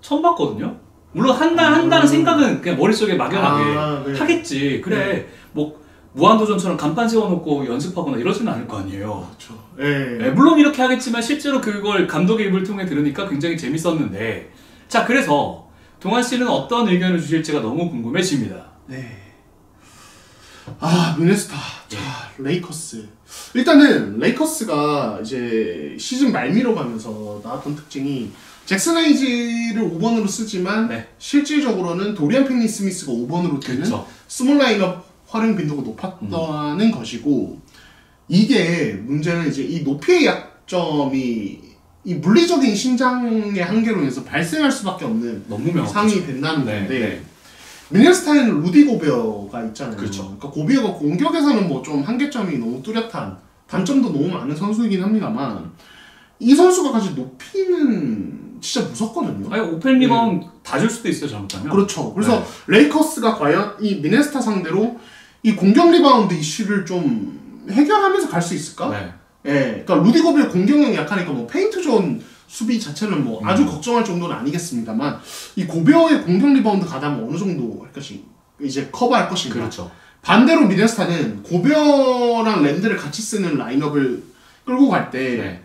처음 봤거든요. 물론 한다는 생각은 그냥 머릿속에 막연하게 네. 하겠지. 그래 네. 뭐 무한도전처럼 간판 세워놓고 연습하거나 이러지는 않을 거 아니에요. 그렇죠. 네. 네, 물론 이렇게 하겠지만 실제로 그걸 감독의 입을 통해 들으니까 굉장히 재밌었는데 자 그래서 동환 씨는 어떤 의견을 주실지가 너무 궁금해집니다. 네. 미네소타. 자, 레이커스. 일단은 레이커스가 이제 시즌 말미로 가면서 나왔던 특징이 잭슨 하이즈를 5번으로 쓰지만 네. 실질적으로는 도리안 펜니 스미스가 5번으로 되는 그쵸. 스몰 라인업 활용 빈도가 높았다는 것이고 이게 문제는 이제 이 높이의 약점이 이 물리적인 신장의 한계로 인해서 발생할 수밖에 없는 상황이 된다는 건데 네. 미네소타에는 루디 고베어가 있잖아요. 그렇죠. 그러니까 고베어가 공격에서는 뭐 좀 한계점이 너무 뚜렷한 단점도 너무 많은 선수이긴 합니다만 이 선수가 가진 높이는 진짜 무섭거든요. 아니 오펜 리바운드 다 줄 수도 있어요 잘못하면. 그렇죠. 그래서 네. 레이커스가 과연 이 미네소타 상대로 이 공격 리바운드 이슈를 좀 해결하면서 갈 수 있을까? 네. 예, 그러니까 루디 고베어 공격력이 약하니까 뭐 페인트 존 수비 자체는 뭐 아주 걱정할 정도는 아니겠습니다만 이 고베어의 공격 리바운드 가담은 어느 정도 할 것인가? 이제 커버할 것인가? 그렇죠. 반대로 미네소타는 고베어랑 랜드를 같이 쓰는 라인업을 끌고 갈 때. 네.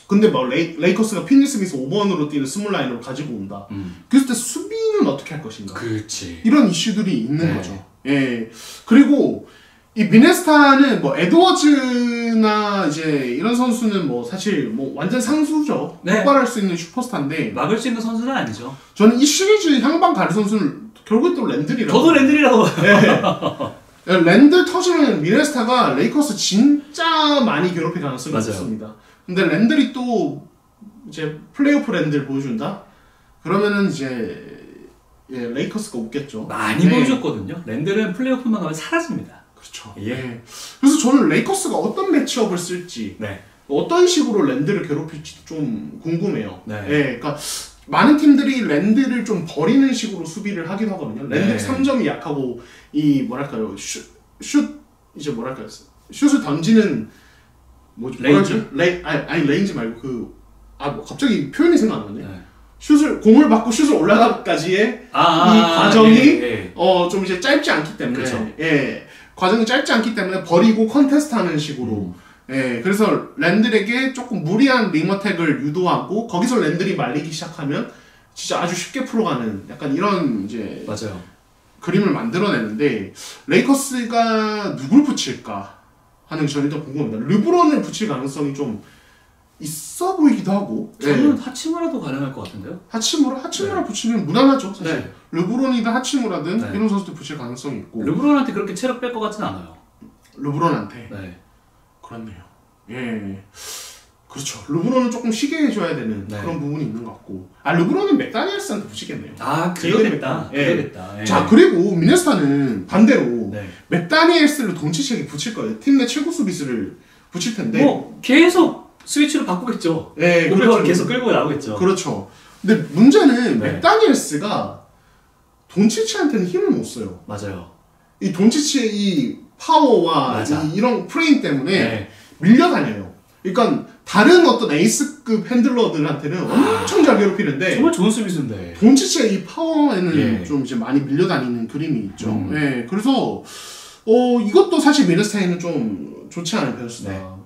근데 막 레이커스가 피니 스미스 5번으로 뛰는 스몰 라인으로 가지고 온다. 그랬을 때 수비는 어떻게 할 것인가? 그렇지. 이런 이슈들이 있는 거죠. 예. 그리고 이 미네스타는 뭐 에드워즈나 이제 이런 선수는 뭐 사실 뭐 완전 상수죠. 폭발할 수 있는 슈퍼스타인데 막을 수 있는 선수는 아니죠. 저는 이 시리즈 향방 가를 선수는 결국 또 랜들이라고. 저도 랜들이라고. 네. 랜들 터지면 미네스타가 레이커스 진짜 많이 괴롭힐 가능성이 있습니다. 근데 랜들이 또 이제 플레이오프 랜들 보여준다? 그러면은 이제 레이커스가 웃겠죠. 많이 보여줬거든요. 랜들은 플레이오프만 가면 사라집니다. 그렇죠. 예. 그래서 저는 레이커스가 어떤 매치업을 쓸지, 어떤 식으로 랜드를 괴롭힐지 좀 궁금해요. 예. 그러니까 많은 팀들이 랜드를 좀 버리는 식으로 수비를 하기도 하거든요. 랜드 3점이 약하고 이 뭐랄까요, 이제 뭐랄까요, 슛을 던지는 레인지? 아니 레인지 말고 뭐 갑자기 표현이 생각 안 나네. 공을 받고 슛을 올라가기까지의 이 과정이 좀 이제 짧지 않기 때문에 그렇죠. 과정이 짧지 않기 때문에 버리고 컨테스트하는 식으로 그래서 랜들에게 조금 무리한 링어택을 유도하고 거기서 랜들이 말리기 시작하면 진짜 아주 쉽게 풀어가는 약간 이런 이제 맞아요. 그림을 만들어내는데 레이커스가 누굴 붙일까 하는 게 저는 더 궁금합니다. 르브론을 붙일 가능성이 좀 있어 보이기도 하고. 저는 하치무라도 가능할 것 같은데요? 하치무라 붙이면 무난하죠, 사실. 르브론이든 하치무라든 이런 선수들 붙일 가능성이 있고. 르브론한테 그렇게 체력 뺄 것 같진 않아요. 르브론한테? 그렇네요. 예. 그렇죠. 르브론은 조금 쉬게 해줘야 되는 그런 부분이 있는 것 같고. 르브론은 맥다니엘스한테 붙이겠네요. 그러겠다. 그러겠다. 자, 그리고 미네소타는 반대로 맥다니엘스를 돈치치에게 붙일 거예요. 팀 내 최고 수비수를 붙일 텐데. 뭐 계속 스위치로 바꾸겠죠. 고백을 계속 끌고 나오겠죠. 그렇죠. 근데 문제는 맥다니엘스가 돈치치한테는 힘을 못 써요. 맞아요. 이 돈치치의 이 파워와 이런 프레임 때문에 밀려다녀요. 그러니까 다른 어떤 에이스급 핸들러들한테는 엄청 잘 괴롭히는데 정말 좋은 수비수인데 돈치치의 이 파워에는 좀 이제 많이 밀려다니는 그림이 있죠. 그래서 이것도 사실 미네소타에는 좀 좋지 않은 변수다.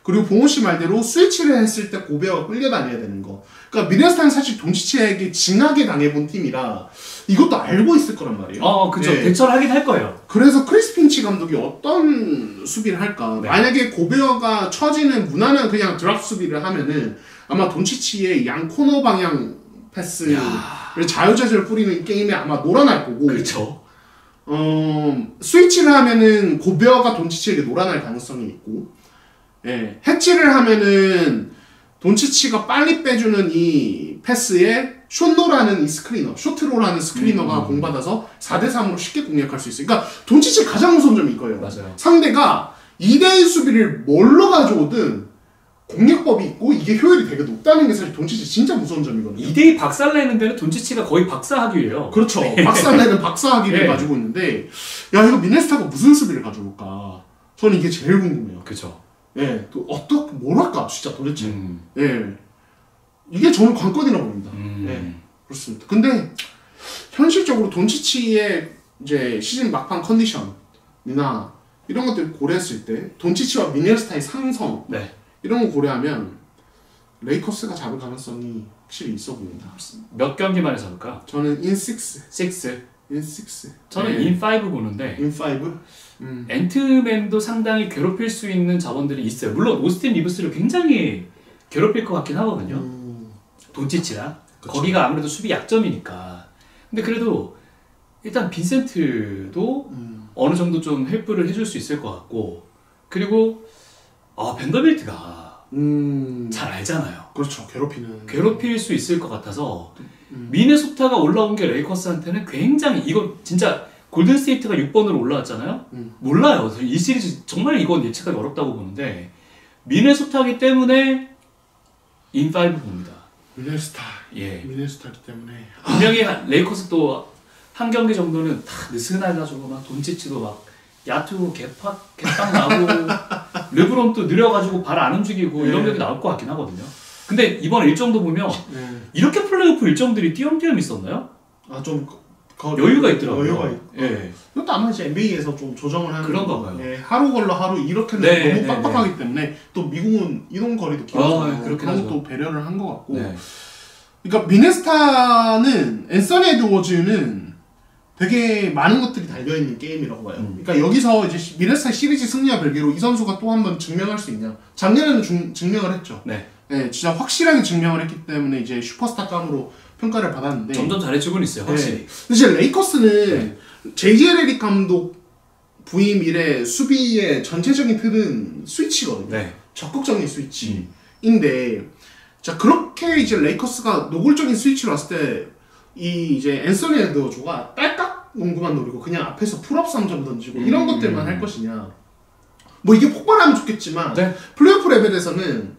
그리고 봉호 씨 말대로 스위치를 했을 때 고베어가 끌려다녀야 되는 거. 그러니까 미네소타는 사실 돈치치에게 징하게 당해본 팀이라 이것도 알고 있을 거란 말이에요. 그죠. 대처를 하긴 할 거예요. 그래서 크리스 핀치 감독이 어떤 수비를 할까? 만약에 고베어가 처지는 무난한 그냥 드랍 수비를 하면은 아마 돈치치의 양 코너 방향 패스를 자유자재로 뿌리는 게임에 아마 놀아날 거고. 그렇죠. 스위치를 하면은 고베어가 돈치치에게 놀아날 가능성이 있고, 해치를 하면은 돈치치가 빨리 빼주는 이 패스에 숏노라는 이 스크리너, 쇼트로라는 스크리너가 공받아서 4대3으로 쉽게 공략할 수 있어요. 그러니까 돈치치 가장 무서운 점이 이거예요. 맞아요. 상대가 2대1 수비를 뭘로 가져오든 공략법이 있고 이게 효율이 되게 높다는 게 사실 돈치치 진짜 무서운 점이거든요. 2대2 박살내는 데는 돈치치가 거의 박사학위예요. 그렇죠. 박살내는 박사학위를 가지고 있는데 이거 미네소타가 무슨 수비를 가져올까? 저는 이게 제일 궁금해요. 그렇죠. 또 뭘 할까 진짜 도대체. 이게 저는 관건이라고 봅니다. 그렇습니다. 근데 현실적으로 돈치치의 이제 시즌 막판 컨디션이나 이런 것들 고려했을 때 돈치치와 미네소타의 상성 이런 거 고려하면 레이커스가 잡을 가능성이 확실히 있어 보인다. 몇 경기만에 잡을까? 저는 in 6. 6? 저는 in 5 보는데 in 5? 앤트맨도 상당히 괴롭힐 수 있는 자원들이 있어요. 물론 오스틴 리브스를 굉장히 괴롭힐 것 같긴 하거든요. 돈치치랑 거기가 아무래도 수비 약점이니까. 근데 그래도 일단 빈센트도 어느 정도 좀 헬프를 해줄 수 있을 것 같고, 그리고 벤더빌트가 잘 알잖아요. 그렇죠. 괴롭힐 수 있을 것 같아서 미네소타가 올라온 게 레이커스한테는 굉장히, 이거 진짜 골든스테이트가 6번으로 올라왔잖아요. 몰라요. 이 시리즈 정말 이건 예측하기 어렵다고 보는데 미네소타기 때문에 in 5 봅니다. 미네소타기 때문에 분명히 레이커스도 한 경기 정도는 다 느슨해가지고 막 돈치치도 막 야투 개빵 나고 르브론도 느려가지고 발 안 움직이고 이런 경기 나올 것 같긴 하거든요. 근데 이번 일정도 보면 이렇게 플레이오프 일정들이 띄엄띄엄 있었나요? 좀 여유가 있더라고요. 여유가 있고. 예. 이것도 아마 이제 NBA에서 좀 조정을 하는 그런가 봐요. 예, 하루 걸러 하루 이렇게는 네, 너무 빡빡하기 때문에 또 미국은 이동 거리도 길어서 그런 것도 배려를 한 것 같고. 그러니까 미네소타는 앤서니 에드워즈는 되게 많은 것들이 달려있는 게임이라고 봐요. 그러니까 여기서 이제 미네소타 시리즈 승리와 별개로 이 선수가 또 한 번 증명할 수 있냐. 작년에는 증명을 했죠. 네, 진짜 확실하게 증명을 했기 때문에 이제 슈퍼스타감으로 평가를 받았는데 점점 잘해지고는 있어요, 확실히. 근데 이제 레이커스는 JJ 레딕 감독 부임 이래 수비의 전체적인 틀은 스위치거든요. 적극적인 스위치인데 자 그렇게 이제 레이커스가 노골적인 스위치로 왔을 때 이 이제 앤서니 에드워즈가 딸깍 농구만 노리고 그냥 앞에서 풀업 3점 던지고 이런 것들만 할 것이냐. 뭐 이게 폭발하면 좋겠지만 플레이오프 레벨에서는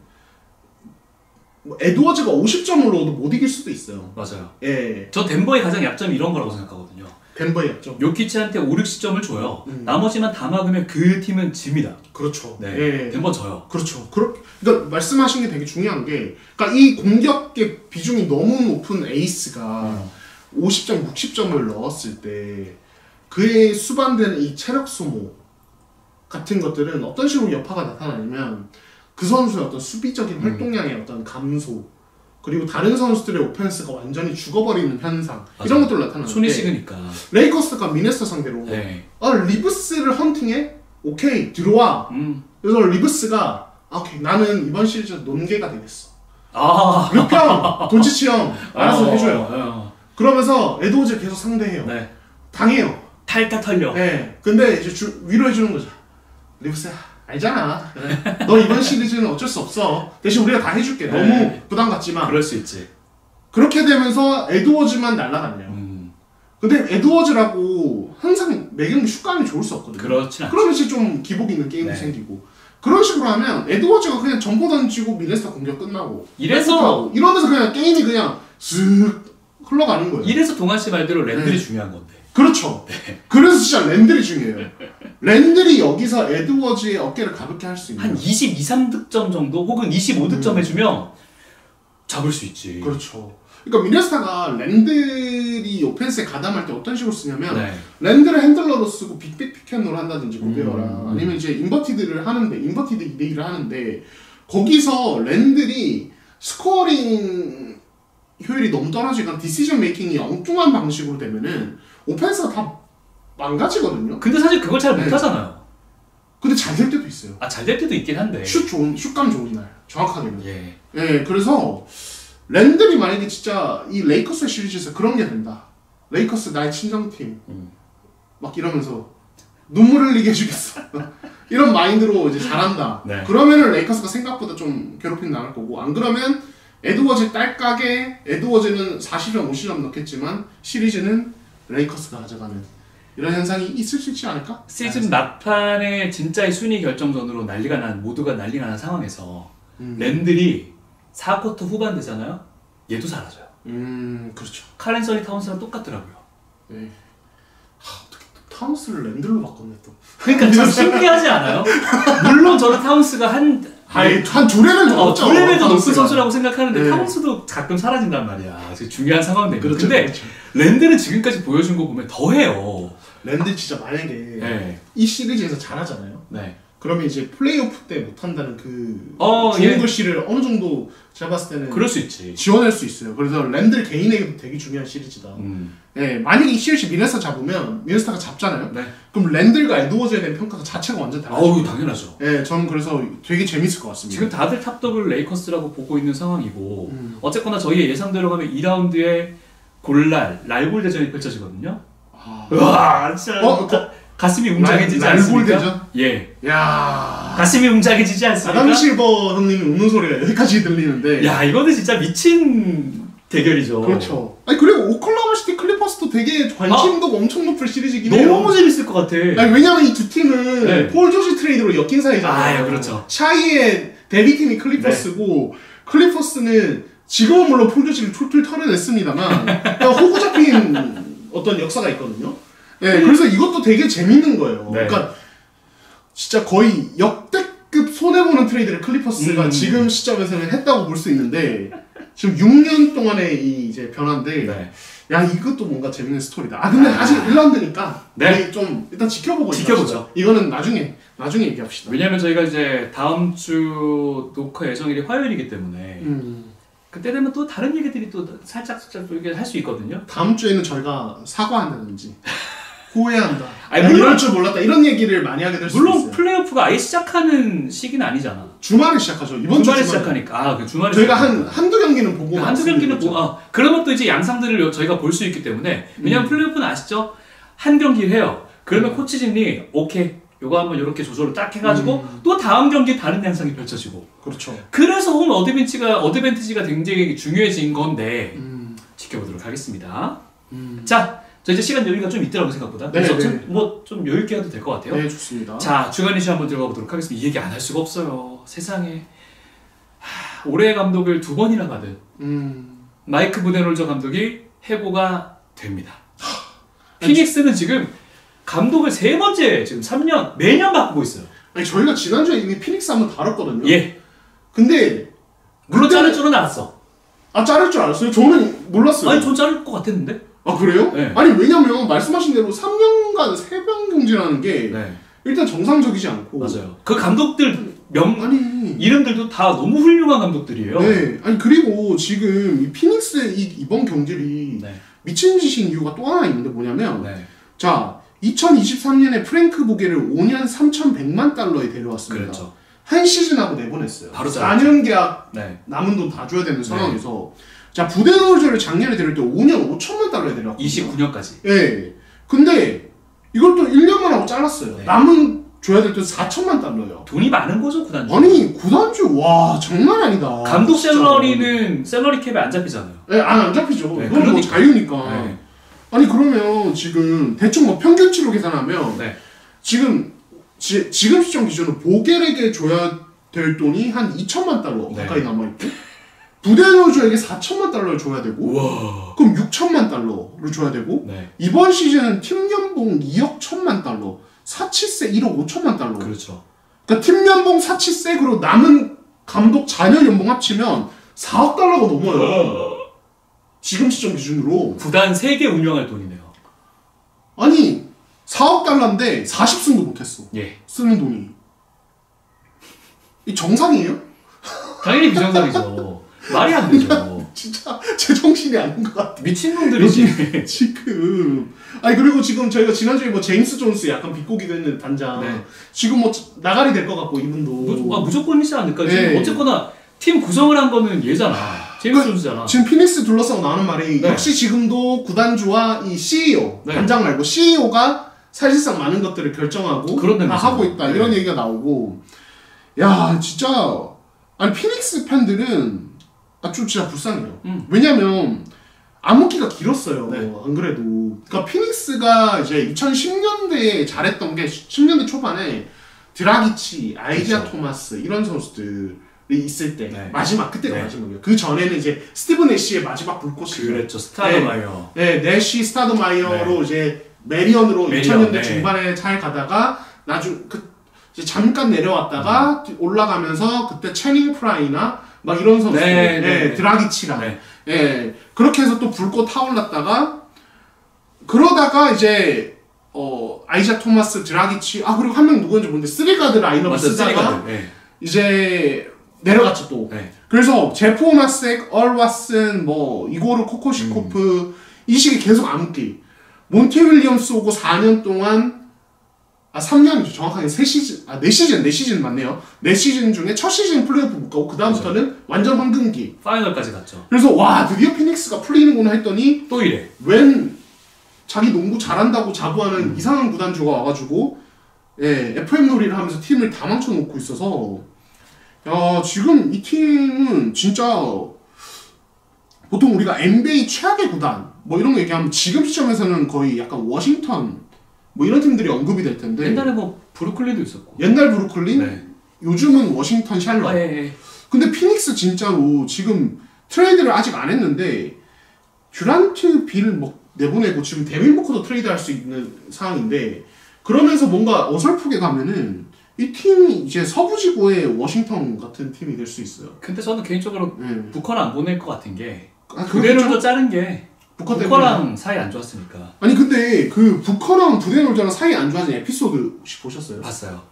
뭐 에드워즈가 50점을 넣어도 못 이길 수도 있어요. 맞아요. 예. 저 덴버의 가장 약점이 이런 거라고 생각하거든요. 덴버의 약점. 요키치한테 5, 60점을 줘요. 나머지만 다 막으면 그 팀은 집니다. 그렇죠. 네. 덴버 져요. 그렇죠. 그러니까 말씀하신 게 되게 중요한 게, 그러니까 이 공격의 비중이 너무 높은 에이스가 50점, 60점을 넣었을 때 그에 수반되는 이 체력 소모 같은 것들은 어떤 식으로 여파가 나타나냐면 그 선수의 어떤 수비적인 활동량의 어떤 감소 그리고 다른 선수들의 오펜스가 완전히 죽어버리는 현상 이런 것들 나타나는데 손이 식으니까 레이커스가 미네소타 상대로 리브스를 헌팅해? 오케이 들어와 그래서 리브스가 오케이 나는 이번 시리즈 논개가 되겠어 르평 돈치치 형 알아서 해줘요 그러면서 에드워즈를 계속 상대해요 당해요 탈탈 털려 근데 이제 위로해주는 거죠 리브스야 알잖아. 너 이번 시리즈는 어쩔 수 없어. 대신 우리가 다 해줄게. 너무 부담 갖지만. 그럴 수 있지. 그렇게 되면서 에드워즈만 날아갔네요. 근데 에드워즈라고 항상 매경기 슛감이 좋을 수 없거든요. 그렇진 않죠. 그러면서 좀 기복 있는 게임이 생기고. 그런 식으로 하면 에드워즈가 그냥 점포 던지고 미네소타 공격 끝나고. 이러면서 그냥 게임이 그냥 쓱 흘러가는 거예요. 이래서 동환 씨 말대로 랜들이 중요한 건데. 그렇죠. 그래서 진짜 랜들이 중요해요. 랜들이 여기서 에드워즈의 어깨를 가볍게 할 수 있는 한 22, 3득점 정도 혹은 25득점 해주면 잡을 수 있지. 그렇죠. 그러니까 미네소타가 랜들이 오펜스에 가담할 때 어떤 식으로 쓰냐면 랜들을 핸들러로 쓰고 빅백 피켓롤 한다든지 고베어랑 아니면 이제 인버티드 2대2를 하는데 거기서 랜들이 스코어링 효율이 너무 떨어지거나 디시전 메이킹이 엉뚱한 방식으로 되면은 오펜스가 다 망가지거든요. 근데 사실 그걸 잘 못하잖아요. 근데 잘 될 때도 있어요. 잘 될 때도 있긴 한데. 슛감 좋은 날. 정확하게는. 그래서 랜들이 만약에 진짜 이 레이커스의 시리즈에서 그런 게 된다. 레이커스 나의 친정팀. 막 이러면서 눈물 흘리게 해주겠어. 이런 마인드로 이제 잘한다. 그러면은 레이커스가 생각보다 좀 괴롭힘 나갈 거고 안 그러면 에드워즈 딸깍에 에드워즈는 40점, 50점 넣겠지만 시리즈는 레이커스가 가져가는 이런 현상이 있을 수 있지 않을까? 시즌 막판에 진짜의 순위 결정전으로 모두가 난리가 난 상황에서 랜들이 4쿼터 후반 되잖아요? 얘도 사라져요. 그렇죠. 칼 앤서니 타운스랑 똑같더라고요. 어떻게 또 타운스를 랜들로 바꿨네 또. 그러니까 참 신기하지 않아요? 물론 저는 타운스가 한 두 레벨 더 높죠. 두 레벨 더 높은 선수라고 생각하는데 타운스도 가끔 사라진단 말이야. 중요한 상황 되면. 그렇죠, 근데 그렇죠. 랜드는 지금까지 보여준 거 보면 더해요. 랜드 진짜 만약에 이 시리즈에서 잘하잖아요. 그러면 이제 플레이오프 때 못한다는 그 좋은 글씨를 어느 정도 제가 봤을 때는 그럴 수 있지. 지원할 수 있어요. 그래서 랜들 개인에게도 되게 중요한 시리즈다. 만약에 이 시리즈 미네소타 잡으면 미네소타가 잡잖아요. 그럼 랜들과 에드워즈에 대한 평가 자체가 완전 달라져요. 당연하죠. 저는 그래서 되게 재밌을 것 같습니다. 지금 다들 탑더블 레이커스라고 보고 있는 상황이고 어쨌거나 저희의 예상대로 가면 2라운드에 랄골 대전이 펼쳐지거든요. 우와 진짜 가슴이 웅장해지지 않습니까? 가슴이 웅장해지지 않습니까? 아담 실버 형님이 웃는 소리가 여기까지 들리는데 이거는 진짜 미친 대결이죠. 그렇죠. 그리고 오클라호마 시티 클리퍼스도 되게 관심도가 엄청 높을 시리즈긴 해요. 너무 재밌을 것 같아. 왜냐면 이 두 팀은 폴 조지 트레이드로 엮인 사이잖아요. 그렇죠. 샤이의 데뷔팀이 클리퍼스고 클리퍼스는 지금은 물론 폴 조지를 툴툴 털어냈습니다만 호구 잡힌 어떤 역사가 있거든요. 그래서 이것도 되게 재밌는 거예요. 그러니까 진짜 거의 역대급 손해보는 트레이드를 클리퍼스가 지금 시점에서는 했다고 볼 수 있는데 지금 6년 동안의 이 이제 변화인데 야 이것도 뭔가 재밌는 스토리다. 아 근데 아직 1라운드니까 네. 좀 일단 지켜보죠. 이거는 나중에 얘기합시다. 왜냐면 저희가 이제 다음 주 녹화 예정일이 화요일이기 때문에 그때 되면 또 다른 얘기들이 또 살짝 할 수 있거든요. 다음 주에는 저희가 사과한다든지 후회한다. 아니, 이럴 줄 몰랐다. 이런 얘기를 많이 하게 될 수 있어요. 물론 플레이오프가 아예 시작하는 시기는 아니잖아. 주말에 시작하죠. 이번 주말에 시작하니까. 주말에 저희가 한두 경기는 보고 한두 경기는 보고 그러면 또 이제 양상들을 저희가 볼 수 있기 때문에 왜냐면 플레이오프는 아시죠? 한 경기를 해요. 그러면 코치진이 오케이 요거 한번 이렇게 조절을 딱 해가지고 또 다음 경기에 다른 양상이 펼쳐지고 그렇죠. 그래서 홈 어드밴티지가 굉장히 중요해진 건데 지켜보도록 하겠습니다. 자, 저 이제 시간 여유가 좀 있더라고 생각보다. 네, 그래서 뭐 좀 여유 있게 해도 될 것 같아요. 네, 좋습니다. 자, 주간 이슈 한번 들어가 보도록 하겠습니다. 이 얘기 안 할 수가 없어요. 세상에. 올해의 감독을 2번이나 받은 마이크 부데놀저 감독이 해고가 됩니다. 피닉스는 지금 감독을 3번째 지금 3년 매년 바꾸고 있어요. 아니 저희가 지난주에 이미 피닉스 한번 다뤘거든요. 예. 근데 물론 자를 줄은 알았어. 아 자를 줄 알았어요? 저는 몰랐어요. 아니 전 자를 것 같았는데. 아 그래요? 네. 아니 왜냐면 말씀하신 대로 3년간 3번 경질하는 게 네. 일단 정상적이지 않고 맞아요. 그 감독들 아니 이름들도 다 너무 훌륭한 감독들이에요. 네. 아니 그리고 지금 이 피닉스의 이번 경질이 네. 미친 짓인 이유가 또 하나 있는데 뭐냐면 네. 자 2023년에 프랭크 보게를 5년 3,100만 달러에 데려왔습니다. 그렇죠. 한 시즌하고 내보냈어요. 바로 4년 계약 네. 남은 돈 다 줘야 되는 상황에서 자 부데놀저를 작년에 데려올 때 5년 5천만 달러에 데려왔거든요. 29년까지. 예. 근데 이걸 또 1년만 하고 잘랐어요. 네. 남은 줘야 될 돈 4천만 달러요. 돈이 많은 거죠 구단주. 아니 구단주 와 장난 아니다. 감독 진짜. 셀러리는 셀러리 캡에 안 잡히잖아요. 예, 안 잡히죠. 네, 그건 뭐 자유니까. 네. 아니 그러면 지금 대충 뭐 평균치로 계산하면 네. 지금 시점 기준으로 보겔에게 줘야 될 돈이 한 2천만 달러 네. 가까이 남아있고 부데놀저에게 4천만 달러를 줘야 되고 우와. 그럼 6천만 달러를 줘야 되고 네. 이번 시즌은 팀 연봉 2억 1천만 달러 4치세 1억 5천만 달러 그렇죠. 그러니까 팀 연봉 4치세 그리고 남은 감독 자녀 연봉 합치면 4억 달러가 넘어요. 지금 시점 기준으로 구단 3개 운영할 돈이네요. 아니 4억 달러인데 40승도 못했어. 예. 쓰는 돈이 이 정상이에요? 당연히 비정상이죠. 말이 안 되죠. 진짜 제정신이 아닌 것 같아. 미친놈들이지. 지금 아니 그리고 지금 저희가 지난주에 뭐 제임스 존스 약간 비꼬기도 했는 단장 네. 지금 뭐 나가리 될 것 같고 이분도 무조건이지 않을까? 네. 지금 어쨌거나 팀 구성을 한 거는 얘잖아. 제임스 존스잖아. 지금 피닉스 둘러싸고 나오는 말이 네. 역시 지금도 구단주와 이 CEO 네. 단장 말고 CEO가 사실상 많은 것들을 결정하고 그런 다 하고 있다 이런 얘기가 나오고 야 진짜 아니 피닉스 팬들은 좀 진짜 불쌍해요. 왜냐면 암흑기가 길었어요. 네. 안 그래도 그러니까 피닉스가 이제 2010년대에 잘했던 게 10년대 초반에 드라기치, 아이지아 그렇죠. 토마스 이런 선수들이 있을 때 네. 마지막 그때가 네. 마지막이에요. 그 전에는 이제 스티븐 애쉬의 마지막 불꽃이 그랬죠. 스타더마이어. 네, 내쉬 스타더마이어로 이제 메리언으로 2000년대 네. 중반에 잘 가다가 이제 잠깐 내려왔다가 올라가면서 그때 채닝 프라이나 막 이런 선수들, 네. 드라기치랑, 네. 그렇게 해서 또 불꽃 타올랐다가 그러다가 이제 아이자 토마스, 드라기치, 그리고 한 명 누구인지 모르는데 쓰리가드 라인업을 쓰다가 이제 내려갔죠 또. 네. 그래서 제프 오나색, 얼왓슨, 뭐 이고르 코코시코프 이 시기 계속 암흑기. 몬티 윌리엄스 오고 4년 동안 3년이죠. 정확하게 4시즌 맞네요. 4시즌 중에 첫 시즌 플레이오프 못 가고 그 다음부터는 그렇죠. 완전 황금기. 파이널까지 갔죠. 그래서 와 드디어 피닉스가 풀리는구나 했더니 또 이래. 웬 자기 농구 잘한다고 자부하는 이상한 구단주가 와가지고 FM 놀이를 하면서 팀을 다 망쳐놓고 있어서 야 지금 이 팀은 진짜 보통 우리가 NBA 최악의 구단 뭐 이런 거 얘기하면 지금 시점에서는 거의 약간 워싱턴 뭐 이런 팀들이 언급이 될 텐데 옛날에 뭐 브루클린도 있었고 옛날 브루클린 네. 요즘은 워싱턴 샬럿 근데 피닉스 진짜로 지금 트레이드를 아직 안 했는데 듀란트 빌 뭐 내보내고 지금 데빈 부커도 트레이드 할 수 있는 상황인데 그러면서 뭔가 어설프게 가면은 이 팀이 이제 서부지구의 워싱턴 같은 팀이 될 수 있어요. 근데 저는 개인적으로 부커는 안 보낼 것 같은 게 그렇죠? 그대로도 자른 게 부커랑 사이 안 좋았으니까. 아니 근데 그 부커랑 부데놀즈랑 사이 안 좋아진 에피소드 혹시 보셨어요? 봤어요.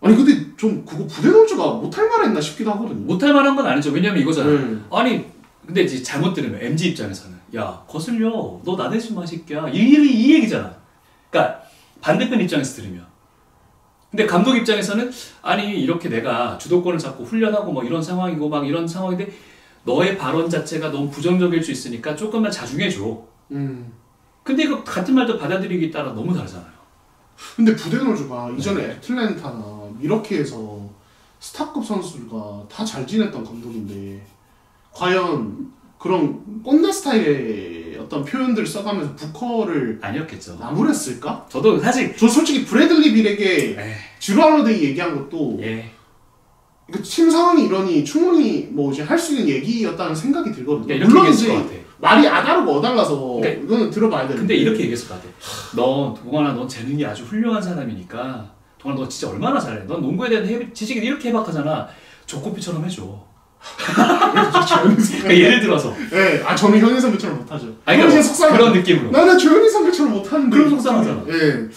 아니 근데 좀 그거 부데놀즈가 못할 만했나 싶기도 하거든요. 못할 만한 건 아니죠. 왜냐면 이거잖아. 아니 근데 이제 잘못 들으면 MG 입장에서는 야 거슬려 너 나 대신 마실게야 이 얘기잖아. 그러니까 반대편 입장에서 들으면. 근데 감독 입장에서는 아니 이렇게 내가 주도권을 잡고 훈련하고 뭐 이런 상황이고 막 이런 상황인데 너의 발언 자체가 너무 부정적일 수 있으니까 조금만 자중해줘. 근데 이거 같은 말도 받아들이기 따라 너무 다르잖아요. 근데 부데놀즈가 이전에 애틀랜타나 이렇게 해서 스타급 선수가 다 잘 지냈던 감독인데 과연 그런 꼰대 스타일의 어떤 표현들을 써가면서 부커를 아니었겠죠. 나무랬을까? 저도 사실 저 솔직히 브래들리 빌에게 주루 할러데이 얘기한 것도 팀 상황이 이러니 충분히 뭐 이제 할 수 있는 얘기였다는 생각이 들거든요. 물론 이제 말이 아다르고 어달라서 그러니까, 이거는 들어봐야 되는데. 근데 이렇게 얘기했을 것 같아. 넌 동환아 넌 재능이 아주 훌륭한 사람이니까 동환아 너 진짜 얼마나 잘해. 넌 농구에 대한 지식이 이렇게 해박하잖아. 조코피처럼 해줘. 그러니까 예를 들어서. 네, 저는 현희 선배처럼 못하죠. 아니, 그러니까 그런 느낌으로. 나는 조현희 선배처럼 못하는데. 그럼 속상하잖아. 네.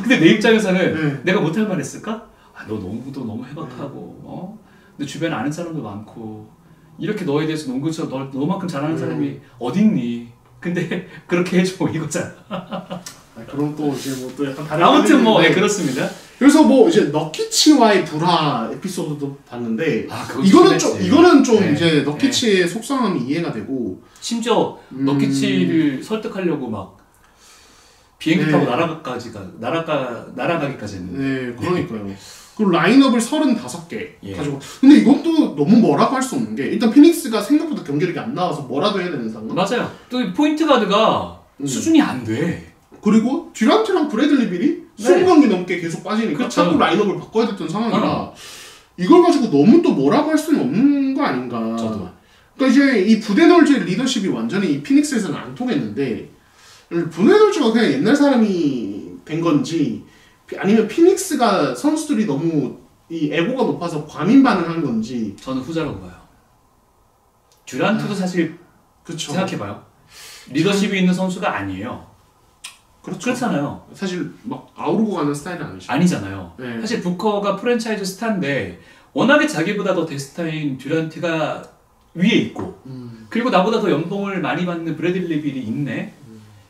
근데 내 입장에서는 내가 못할 말 했을까? 너 농구도 너무 해박하고, 근데 주변에 아는 사람도 많고, 이렇게 너에 대해서 농구처럼 너만큼 잘하는 사람이 어딨니? 근데 그렇게 해줘 이거잖아. 그럼 또 이제 뭐 또 약간 다른. 아무튼 뭐 그렇습니다. 그래서 뭐 이제 너키치와의 불화 에피소드도 봤는데 이거는 좀 이제 너키치의 속상함이 이해가 되고 심지어 너키치를 설득하려고 막 비행기 타고 날아가기까지 했는데. 네, 그러니까요. 그 라인업을 35개 가지고. 근데 이것도 너무 뭐라고 할 수 없는 게 일단 피닉스가 생각보다 경기력이 안 나와서 뭐라도 해야 되는 상황. 맞아요. 또 포인트 가드가 수준이 안 돼. 그리고 듀란트랑 브래들리 빌이 20경기 넘게 계속 빠지니까 그렇죠. 자꾸 라인업을 바꿔야 됐던 상황이라 이걸 가지고 너무 또 뭐라고 할 수는 없는 거 아닌가. 저도. 그러니까 이제 이 부데놀즈의 리더십이 완전히 이 피닉스에서는 안 통했는데 부데놀즈가 그냥 옛날 사람이 된 건지 아니면 피닉스가 선수들이 너무 이 에고가 높아서 과민 반응한 건지 저는 후자라고 봐요. 듀란트도 사실 그쵸. 생각해봐요. 리더십이 있는 선수가 아니에요. 그렇잖아요. 사실 막 아우르고 가는 스타일은 아니잖아요. 네. 사실 부커가 프랜차이즈 스타인데 워낙에 자기보다 더 대스타인 듀란트가 위에 있고 그리고 나보다 더 연봉을 많이 받는 브래들리 빌이 있네.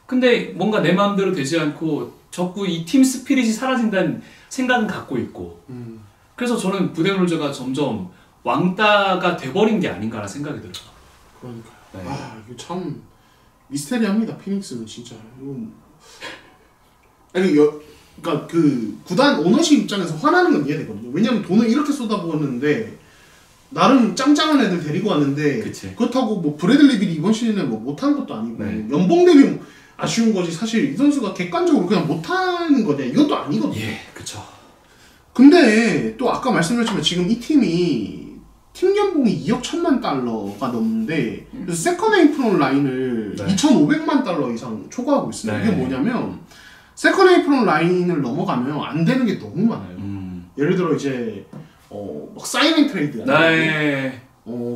근데 뭔가 내 마음대로 되지 않고 자꾸 이 팀 스피릿이 사라진다는 생각은 갖고 있고 그래서 저는 부데놀즈가 점점 왕따가 돼버린 게 아닌가라는 생각이 들어요. 그러니까요. 네. 이거 참 미스테리합니다. 피닉스는 진짜. 그러니까 그 구단 오너십 입장에서 화나는 건 이해되거든요. 왜냐면 돈을 이렇게 쏟아부었는데 나름 짱짱한 애들 데리고 왔는데 그렇다고 뭐 브래들리 빌이 이번 시즌에 뭐 못한 것도 아니고 연봉 대비 아쉬운 거지. 사실 이 선수가 객관적으로 그냥 못하는 거냐 이것도 아니거든요. 그렇죠. 근데 또 아까 말씀드렸지만 지금 이 팀이 팀 연봉이 2억 1천만 달러가 넘는데 그래서 세컨 에이프론 라인을 2,500만 달러 이상 초과하고 있습니다. 이게 뭐냐면 세컨 에이프론 라인을 넘어가면 안 되는 게 너무 많아요. 예를 들어 이제 막 사인앤 트레이드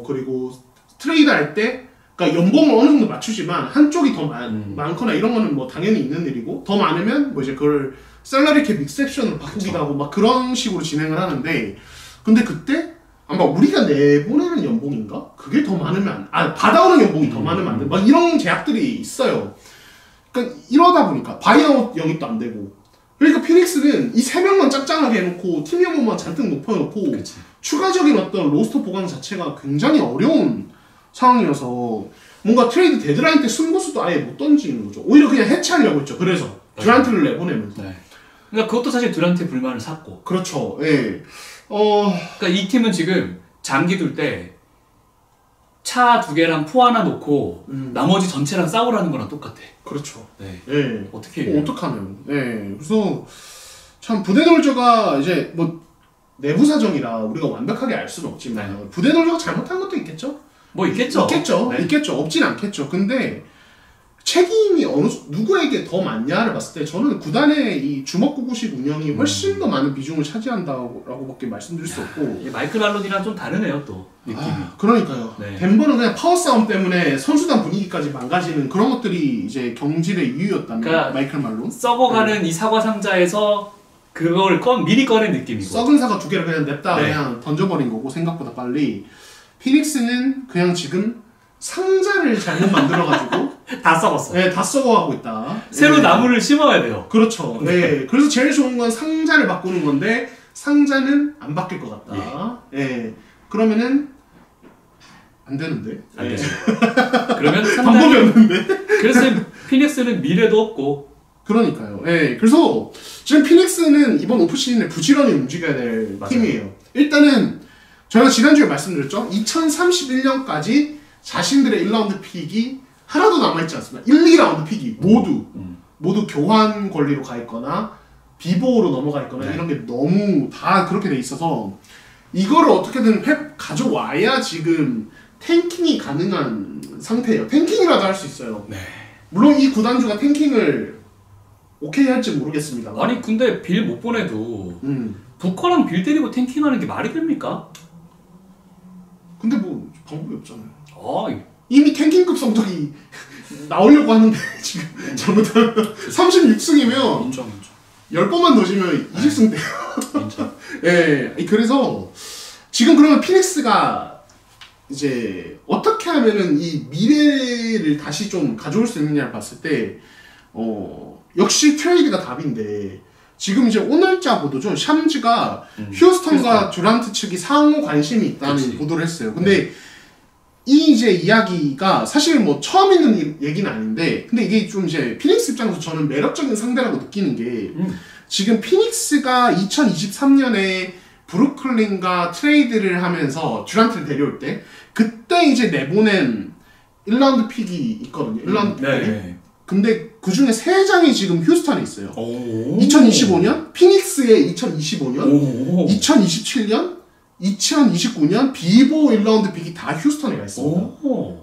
그리고 트레이드 할 때 그러니까 연봉을 어느 정도 맞추지만 한쪽이 더 많거나 이런 거는 뭐 당연히 있는 일이고 더 많으면 뭐 이제 그걸 셀러리 캡 익셉션으로 바꾸기도 하고 막 그런 식으로 진행을 하는데 근데 그때 아마 우리가 내보내는 연봉인가? 그게 더 많으면 받아오는 연봉이 더 많으면 안 돼. 막 이런 제약들이 있어요. 그러니까 이러다 보니까 바이아웃 영입도 안 되고 그러니까 피닉스는 이 3명만 짱짱하게 해놓고 팀 연봉만 잔뜩 높여놓고 추가적인 어떤 로스터 보강 자체가 굉장히 어려운 상황이어서 뭔가 트레이드 데드라인 때 승부수도 아예 못 던지는 거죠. 오히려 그냥 해체하려고 했죠. 그래서 듀란트를 내보내면서. 그러니까 그것도 사실 듀란트의 불만을 샀고. 그렇죠. 그러니까 이 팀은 지금 장기 둘 때 차 2개랑 포 하나 놓고 나머지 전체랑 싸우라는 거랑 똑같아. 그렇죠. 어떻게 해요? 어떡하면. 그래서 참 부데놀즈가 이제 뭐 내부 사정이라 우리가 완벽하게 알 수는 없지만 부데놀즈가 잘못한 것도 있겠죠? 뭐 있겠죠. 있겠죠. 없진 않겠죠. 근데 책임이 누구에게 더 많냐를 봤을 때 저는 구단의 이 주먹구구식 운영이 훨씬 더 많은 비중을 차지한다고밖에 말씀드릴 수 없고. 마이클 말론이랑 좀 다르네요 또 느낌이. 그러니까요. 네. 덴버는 그냥 파워 싸움 때문에 선수단 분위기까지 망가지는 그런 것들이 이제 경질의 이유였다면, 그러니까 마이클 말론 썩어가는 이 사과 상자에서 그걸 미리 꺼낸 느낌이고, 썩은 사과 2개를 그냥 냅다 그냥 던져버린 거고, 생각보다 빨리. 피닉스는 그냥 지금 상자를 잘못 만들어가지고 다 썩었어. 네, 다 썩어가고 있다. 새로 나무를 심어야 돼요. 그렇죠. 네. 그래서 제일 좋은 건 상자를 바꾸는 건데 상자는 안 바뀔 것 같다. 예. 그러면은 안 되는데. 안 되죠. 그러면 방법이 없는데. 그래서 피닉스는 미래도 없고. 그러니까요. 예. 그래서 지금 피닉스는 이번 오프시즌에 부지런히 움직여야 될 팀이에요. 일단은 저희가 지난주에 말씀드렸죠. 2031년까지 자신들의 1라운드 픽이 하나도 남아있지 않습니다. 1, 2라운드 픽이 모두 교환 권리로 가 있거나 비보호로 넘어가 있거나 이런 게 너무 다 그렇게 돼 있어서 이거를 어떻게든 가져와야 지금 탱킹이 가능한 상태예요. 탱킹이라도 할 수 있어요. 네. 물론 이 구단주가 탱킹을 오케이 할지 모르겠습니다. 아니 근데 빌 못 보내도 부커랑 빌 때리고 탱킹하는 게 말이 됩니까? 근데 뭐 방법이 없잖아요. 이미 탱킹급 성적이 나오려고 하는데 지금 잘못하면 36승이면 인정. 10번만 넣으시면 20승 돼요. 인정. 예, 그래서 지금 그러면 피닉스가 이제 어떻게 하면은 이 미래를 다시 좀 가져올 수 있느냐를 봤을 때 역시 트레이드가 답인데 지금 이제 오늘자 보도죠. 샴즈가 휴스턴과 듀란트 측이 상호 관심이 있다는 보도를 했어요. 근데 이 이제 이야기가 사실 뭐 처음 있는 얘기는 아닌데, 근데 이게 좀 이제 피닉스 입장에서 저는 매력적인 상대라고 느끼는 게 지금 피닉스가 2023년에 브루클린과 트레이드를 하면서 듀란트를 데려올 때 그때 이제 내보낸 1라운드 픽이 있거든요. 1라운드 픽이. 근데 그 중에 3장이 지금 휴스턴에 있어요. 2025년, 피닉스의 2025년, 2027년, 2029년 비보 1라운드 픽이 다 휴스턴에 가 있습니다.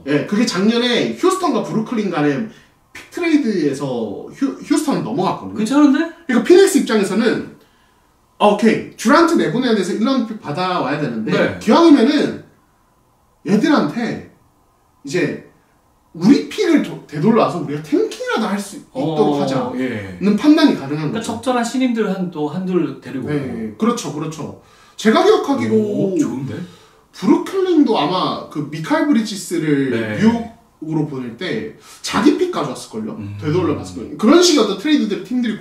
예, 그게 작년에 휴스턴과 브루클린 간의 픽 트레이드에서 휴스턴을 넘어갔거든요. 괜찮은데? 그러니까 피닉스 입장에서는 오케이, 듀란트 내보내야 돼서 1라운드 픽 받아와야 되는데 기왕이면은 얘들한테 이제 우리 픽을 되돌려서 우리가 탱킹이라도 할 수 있도록 하자는 판단이 가능한 거죠. 적절한 신인들 한둘 데리고. 네, 그렇죠. 제가 기억하기로 좋은데? 브루클린도 아마 그 미칼 브리지스를 뉴욕으로 보낼 때 자기 픽 가져왔을걸요? 되돌려 봤을걸요? 그런 식의 어떤 트레이드들을 팀들이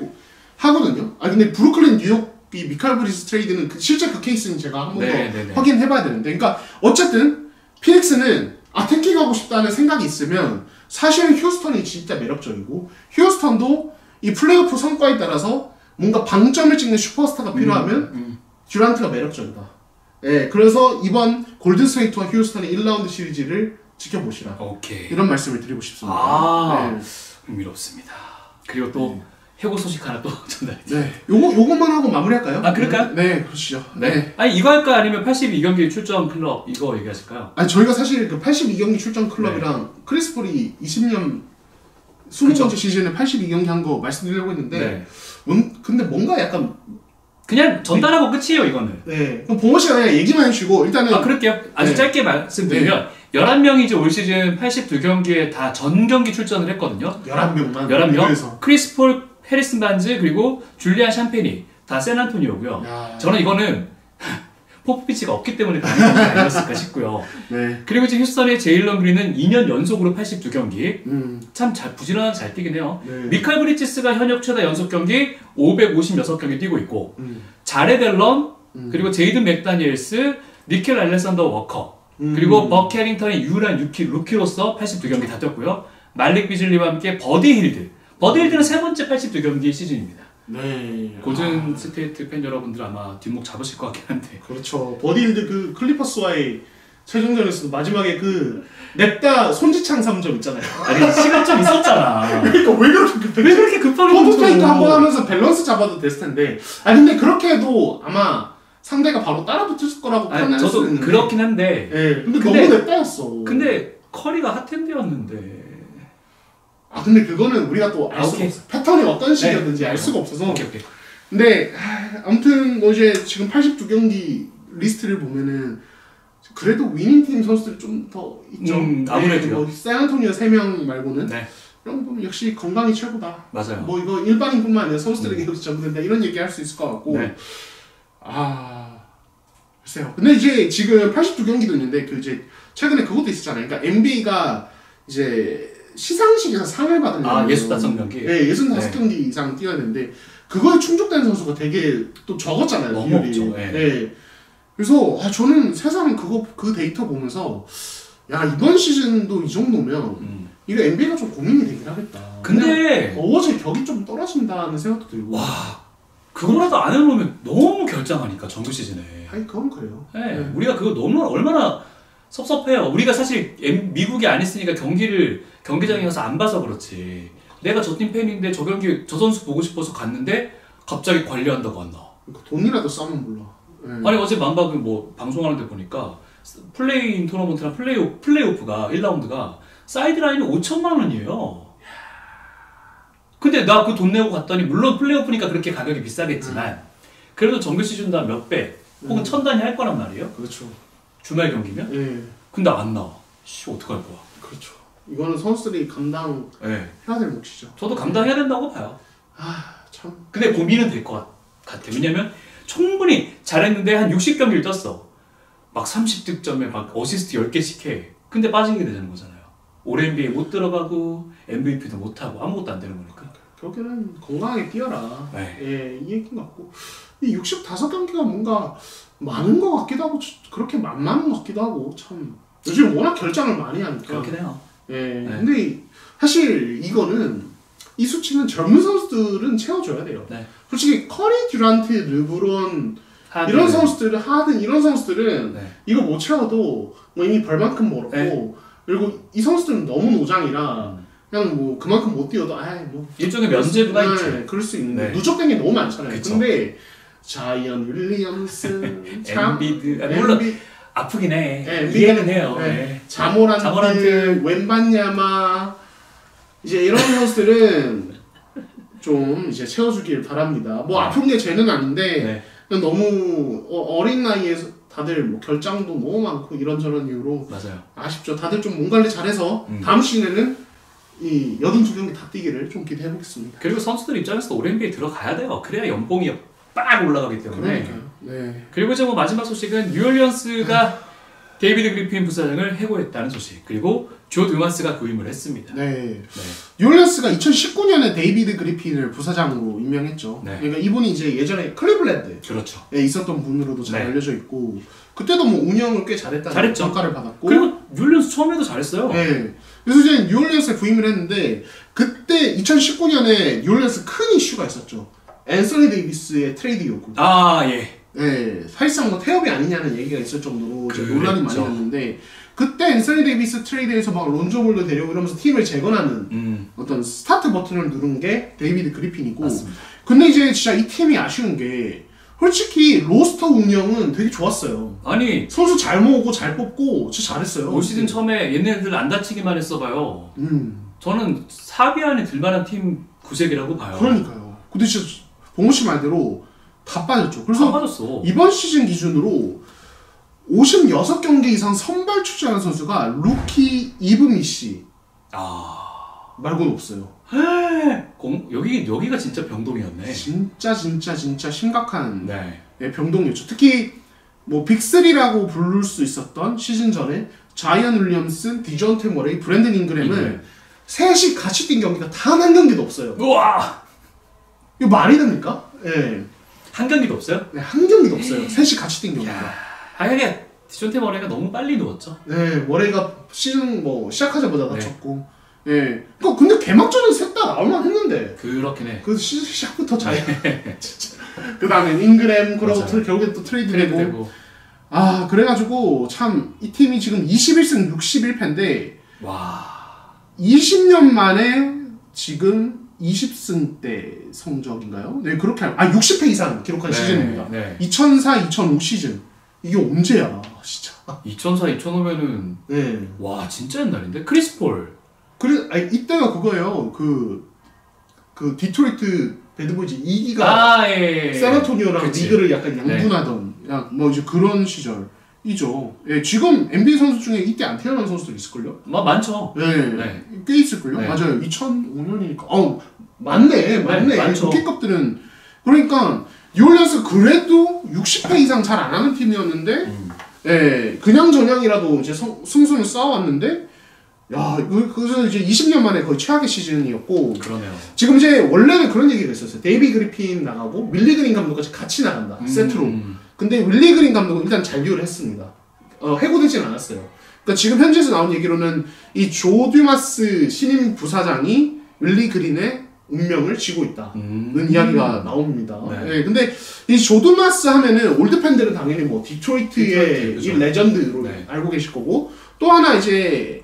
하거든요. 근데 브루클린 뉴욕이 미칼 브리지스 트레이드는 실제 그 케이스는 제가 한 번 더 확인해봐야 되는데, 그러니까 어쨌든 피닉스는 탱킹하고 싶다는 생각이 있으면 사실은 휴스턴이 진짜 매력적이고, 휴스턴도 이 플레이오프 성과에 따라서 뭔가 방점을 찍는 슈퍼스타가 필요하면 듀란트가 매력적이다. 예, 그래서 이번 골든스테이트와 휴스턴의 1라운드 시리즈를 지켜보시라. 이런 말씀을 드리고 싶습니다. 흥미롭습니다. 그리고 또 해고 소식 하나 또 전달해드릴게요. 네, 요것만 하고 마무리할까요? 그럴까요? 네, 그러시죠. 네. 아니 이거 할까 아니면 82경기 출전 클럽 이거 얘기하실까요? 저희가 사실 그 82경기 출전 클럽이랑 크리스 폴이 20년 20번째 시즌에 82경기 한 거 말씀드리려고 했는데 근데 뭔가 약간 그냥 전달하고 끝이에요 이거는. 네, 그럼 봉호 씨가 그냥 얘기만 해주시고 일단은 그럴게요. 아주 짧게 말씀드리면 11명이 이제 올 시즌 82경기에 다 전 경기 출전을 했거든요. 11명만. 11명. 크리스 폴, 해리슨 반즈, 그리고 줄리안 샴페니 다 샌안토니오고요. 저는 이거는 포포비치가 없기 때문에 가능한 게 아니었을까 싶고요. 그리고 지금 휴스턴의 제일런 그린은 2년 연속으로 82경기. 참 부지런하게 잘 뛰긴 해요. 미칼 브리지스가 현역 최다 연속 경기 556경기 뛰고 있고, 자레드 앨런, 그리고 제이든 맥다니엘스, 니켈 알렉산더 워커, 그리고 버 캐링턴이 유일한 루키로서 82경기 다 뛰었고요. 말릭 비즐리와 함께 버디 힐드. 버디 힐드는 3번째 82경기 시즌입니다. 고든 스테이트 팬 여러분들 아마 뒷목 잡으실 것 같긴 한데. 그렇죠. 버디 힐드 그 클리퍼스와의 최종전에서도 마지막에 그 냅다 손지창 3점 있잖아요. 시간점 있었잖아. 그러니까 왜 그렇게 급하게 포토페이크 한번 하면서 밸런스 잡아도 됐을 텐데. 근데 그렇게 해도 아마 상대가 바로 따라붙을 거라고 판단할 수 있는데. 저도 그렇긴 한데. 근데 너무 냅다였어. 근데 커리가 핫핸드였는데. 아 근데 그거는 우리가 또 알 수가 없어. 패턴이 어떤 식이었는지 알 수가 없어서. 오케이. 근데 아무튼 뭐 이제 지금 82경기 리스트를 보면은 그래도 위닝팀 선수들이 좀 더 있죠. 아무래도요. 뭐 샌안토니오 3명 말고는 이런 거 역시 건강이 최고다. 맞아요. 뭐 이거 일반인뿐만 아니라 선수들에게 역시 전부된다 이런 얘기 할 수 있을 것 같고. 글쎄요. 근데 이제 지금 82경기도 있는데 그 이제 최근에 그것도 있었잖아요. 그러니까 NBA가 이제 시상식에서 상을 받으려면 65경기. 네, 65경기 이상 뛰어야 되는데 그거에 충족되는 선수가 되게 또 적었잖아요. 너무 없죠. 네. 그래서 저는 세상 그 데이터 보면서 야 이번 시즌도 이 정도면 이거 NBA가 좀 고민이 되긴 하겠다. 근데 어제 격이 좀 떨어진다는 생각도 들고. 와 그거라도 안 해놓으면 너무 결장하니까 정규 시즌에. 아니 그건 그래요. 네. 우리가 그거 너무 얼마나 섭섭해요. 우리가 사실 미국에 안 있으니까 경기장에 가서 안 봐서 그렇지. 내가 저 팀 팬인데 저 경기 저 선수 보고 싶어서 갔는데 갑자기 관리한다고 안 나와. 그러니까 돈이라도 싸면 몰라. 네. 아니 어제 만박을 뭐 방송하는데 보니까 플레이인 토너먼트랑 플레이오프가 1라운드가 사이드라인이 5천만 원이에요. 근데 나 그 돈 내고 갔더니 물론 플레이오프니까 그렇게 가격이 비싸겠지만 그래도 정규 시즌도 한 몇 배 혹은 1000단위 할 거란 말이에요. 그렇죠. 주말 경기면? 근데 안 나와. 어떡할 거야. 그렇죠. 이거는 선수들이 감당해야 될 몫이죠. 저도 감당해야 된다고 봐요. 참. 근데 고민은 될 것 같아. 왜냐면 충분히 잘했는데 한 60경기를 떴어. 막 30득점에 막 어시스트 10개씩 해. 근데 빠지게 되는 거잖아요. 올 NBA 못 들어가고 MVP도 못하고 아무것도 안 되는 거니까. 결국에는 건강하게 뛰어라. 이 얘기인 것 같고. 이 65경기가 뭔가 많은 것 같기도 하고 그렇게 안 많은 것 같기도 하고 참 요즘 워낙 결장을 많이 하니까. 그렇긴 해요. 근데 사실 이거는 이 수치는 젊은 선수들은 채워줘야 돼요. 솔직히 커리, 듀란트, 르브론 이런 선수들은 하든 이런 선수들은 이거 못 채워도 뭐 이미 벌만큼 멀었고 그리고 이 선수들은 너무 노장이라 그냥 뭐 그만큼 못 뛰어도 뭐 일종의 면제부가 있죠. 그럴 수 있는 누적된 게 너무 많잖아요. 그쵸. 근데 자이언 윌리엄슨, 엠비드 물론 아프긴 해. 이해는 해요. 자모란트, 웬반야마 이제 이런 선수들은 좀 이제 채워주길 바랍니다. 뭐 아픈 게 죄는 아닌데 그냥 너무 어린 나이에 다들 뭐 결장도 너무 많고 이런저런 이유로 아쉽죠. 다들 좀 몸 관리 잘해서 다음 시즌에는 이 82경기 다 뛰기를 좀 기대해 보겠습니다. 그리고 선수들 입장에서도 올 NBA 들어가야 돼요. 그래야 연봉이 빡 올라가기 때문에. 그러니까요. 그리고 이제 뭐 마지막 소식은 뉴올리언스가 데이비드 그리핀 부사장을 해고했다는 소식. 그리고 조 드마스가 부임을 했습니다. 뉴올리언스가 2019년에 데이비드 그리핀을 부사장으로 임명했죠. 그러니까 이분이 이제 예전에 클리블랜드에 있었던 분으로도 잘 알려져 있고 그때도 뭐 운영을 꽤 잘했다는 평가를 받았고 그리고 뉴올리언스 처음에도 잘했어요. 그래서 이제 뉴올리언스에 부임을 했는데 그때 2019년에 뉴올리언스 큰 이슈가 있었죠. 앤서니 데이비스의 트레이드 요구. 사실상 뭐 태업이 아니냐는 얘기가 있을 정도로 논란이 많이 났는데 그때 앤서니 데이비스 트레이드에서 막 론조볼도 데려오고 이러면서 팀을 재건하는 어떤 스타트 버튼을 누른 게 데이비드 그리핀이고 근데 이제 진짜 이 팀이 아쉬운 게 솔직히 로스터 운영은 되게 좋았어요. 아니 선수 잘 모으고 잘 뽑고 진짜 잘했어요. 올 시즌 처음에 얘네들 안 다치기만 했어봐요. 저는 4위 안에 들만한 팀 구색이라고 봐요. 그러니까요. 근데 진짜 봉우씨 말대로 다 빠졌죠. 그래서 다 빠졌어. 이번 시즌 기준으로 56경기 이상 선발 출전한 선수가 루키 이브미씨 말고는 없어요. 여기가 진짜 병동이었네. 진짜 심각한 병동이었죠. 특히 뭐 빅3라고 부를 수 있었던 시즌 전에 자이언 윌리엄슨, 디존테 머레이, 브랜든 잉그램은 셋이 같이 뛴 경기가 단 한 경기도 없어요. 우와! 이거 말이 됩니까? 한 경기도 없어요? 한 경기도 없어요. 셋이 같이 뛴 경기가. 하여간 디존테 머레이가 너무 빨리 누웠죠. 머레이가 시즌 뭐 시작하자마자 다쳤고. 근데 개막전은 셋 다 나올만 했는데. 그렇긴 해. 그래서 시즌 시작부터 잘. 진짜. 그 다음에 잉그램, 그러고 결국에 또 트레이드 되고. 그래가지고 참 이 팀이 지금 21승 61패인데. 20년 만에 지금 20승대 성적인가요? 그렇게 60패 이상 기록한 시즌입니다. 2004, 2005 시즌. 이게 언제야, 진짜. 2004, 2005면은 와 진짜 옛날인데? 크리스 폴 그래, 아니, 이때가 그거예요. 그 디트로이트 배드보이즈 2기가 예. 샌안토니오랑 리그를 약간 양분하던 뭐 이제 그런 시절이죠. 예, 지금 NBA 선수 중에 이때 안 태어난 선수들 있을걸요? 많죠. 네, 꽤 있을걸요? 네. 맞아요. 2005년이니까. 맞네. 도끼급들은 그러니까 뉴올리언스 그래도 60회 이상 잘 안 하는 팀이었는데, 예, 그냥 저냥이라도 이제 승수는 쌓아왔는데. 야, 그래서 이제 20년 만에 거의 최악의 시즌이었고. 그러네요. 지금 이제 원래는 그런 얘기가 있었어요. 데이비 그리핀 나가고 밀리 그린 감독까지 같이 나간다. 세트로. 근데 윌리 그린 감독은 일단 잔류를 했습니다. 해고되진 않았어요. 그러니까 지금 현지에서 나온 얘기로는 이 조 듀마스 신임 부사장이 윌리 그린의 운명을 쥐고 있다는 이야기가 나옵니다. 네, 근데 이 조 듀마스 하면은 올드 팬들은 당연히 뭐 디트로이트의 이 레전드로 알고 계실 거고, 또 하나 이제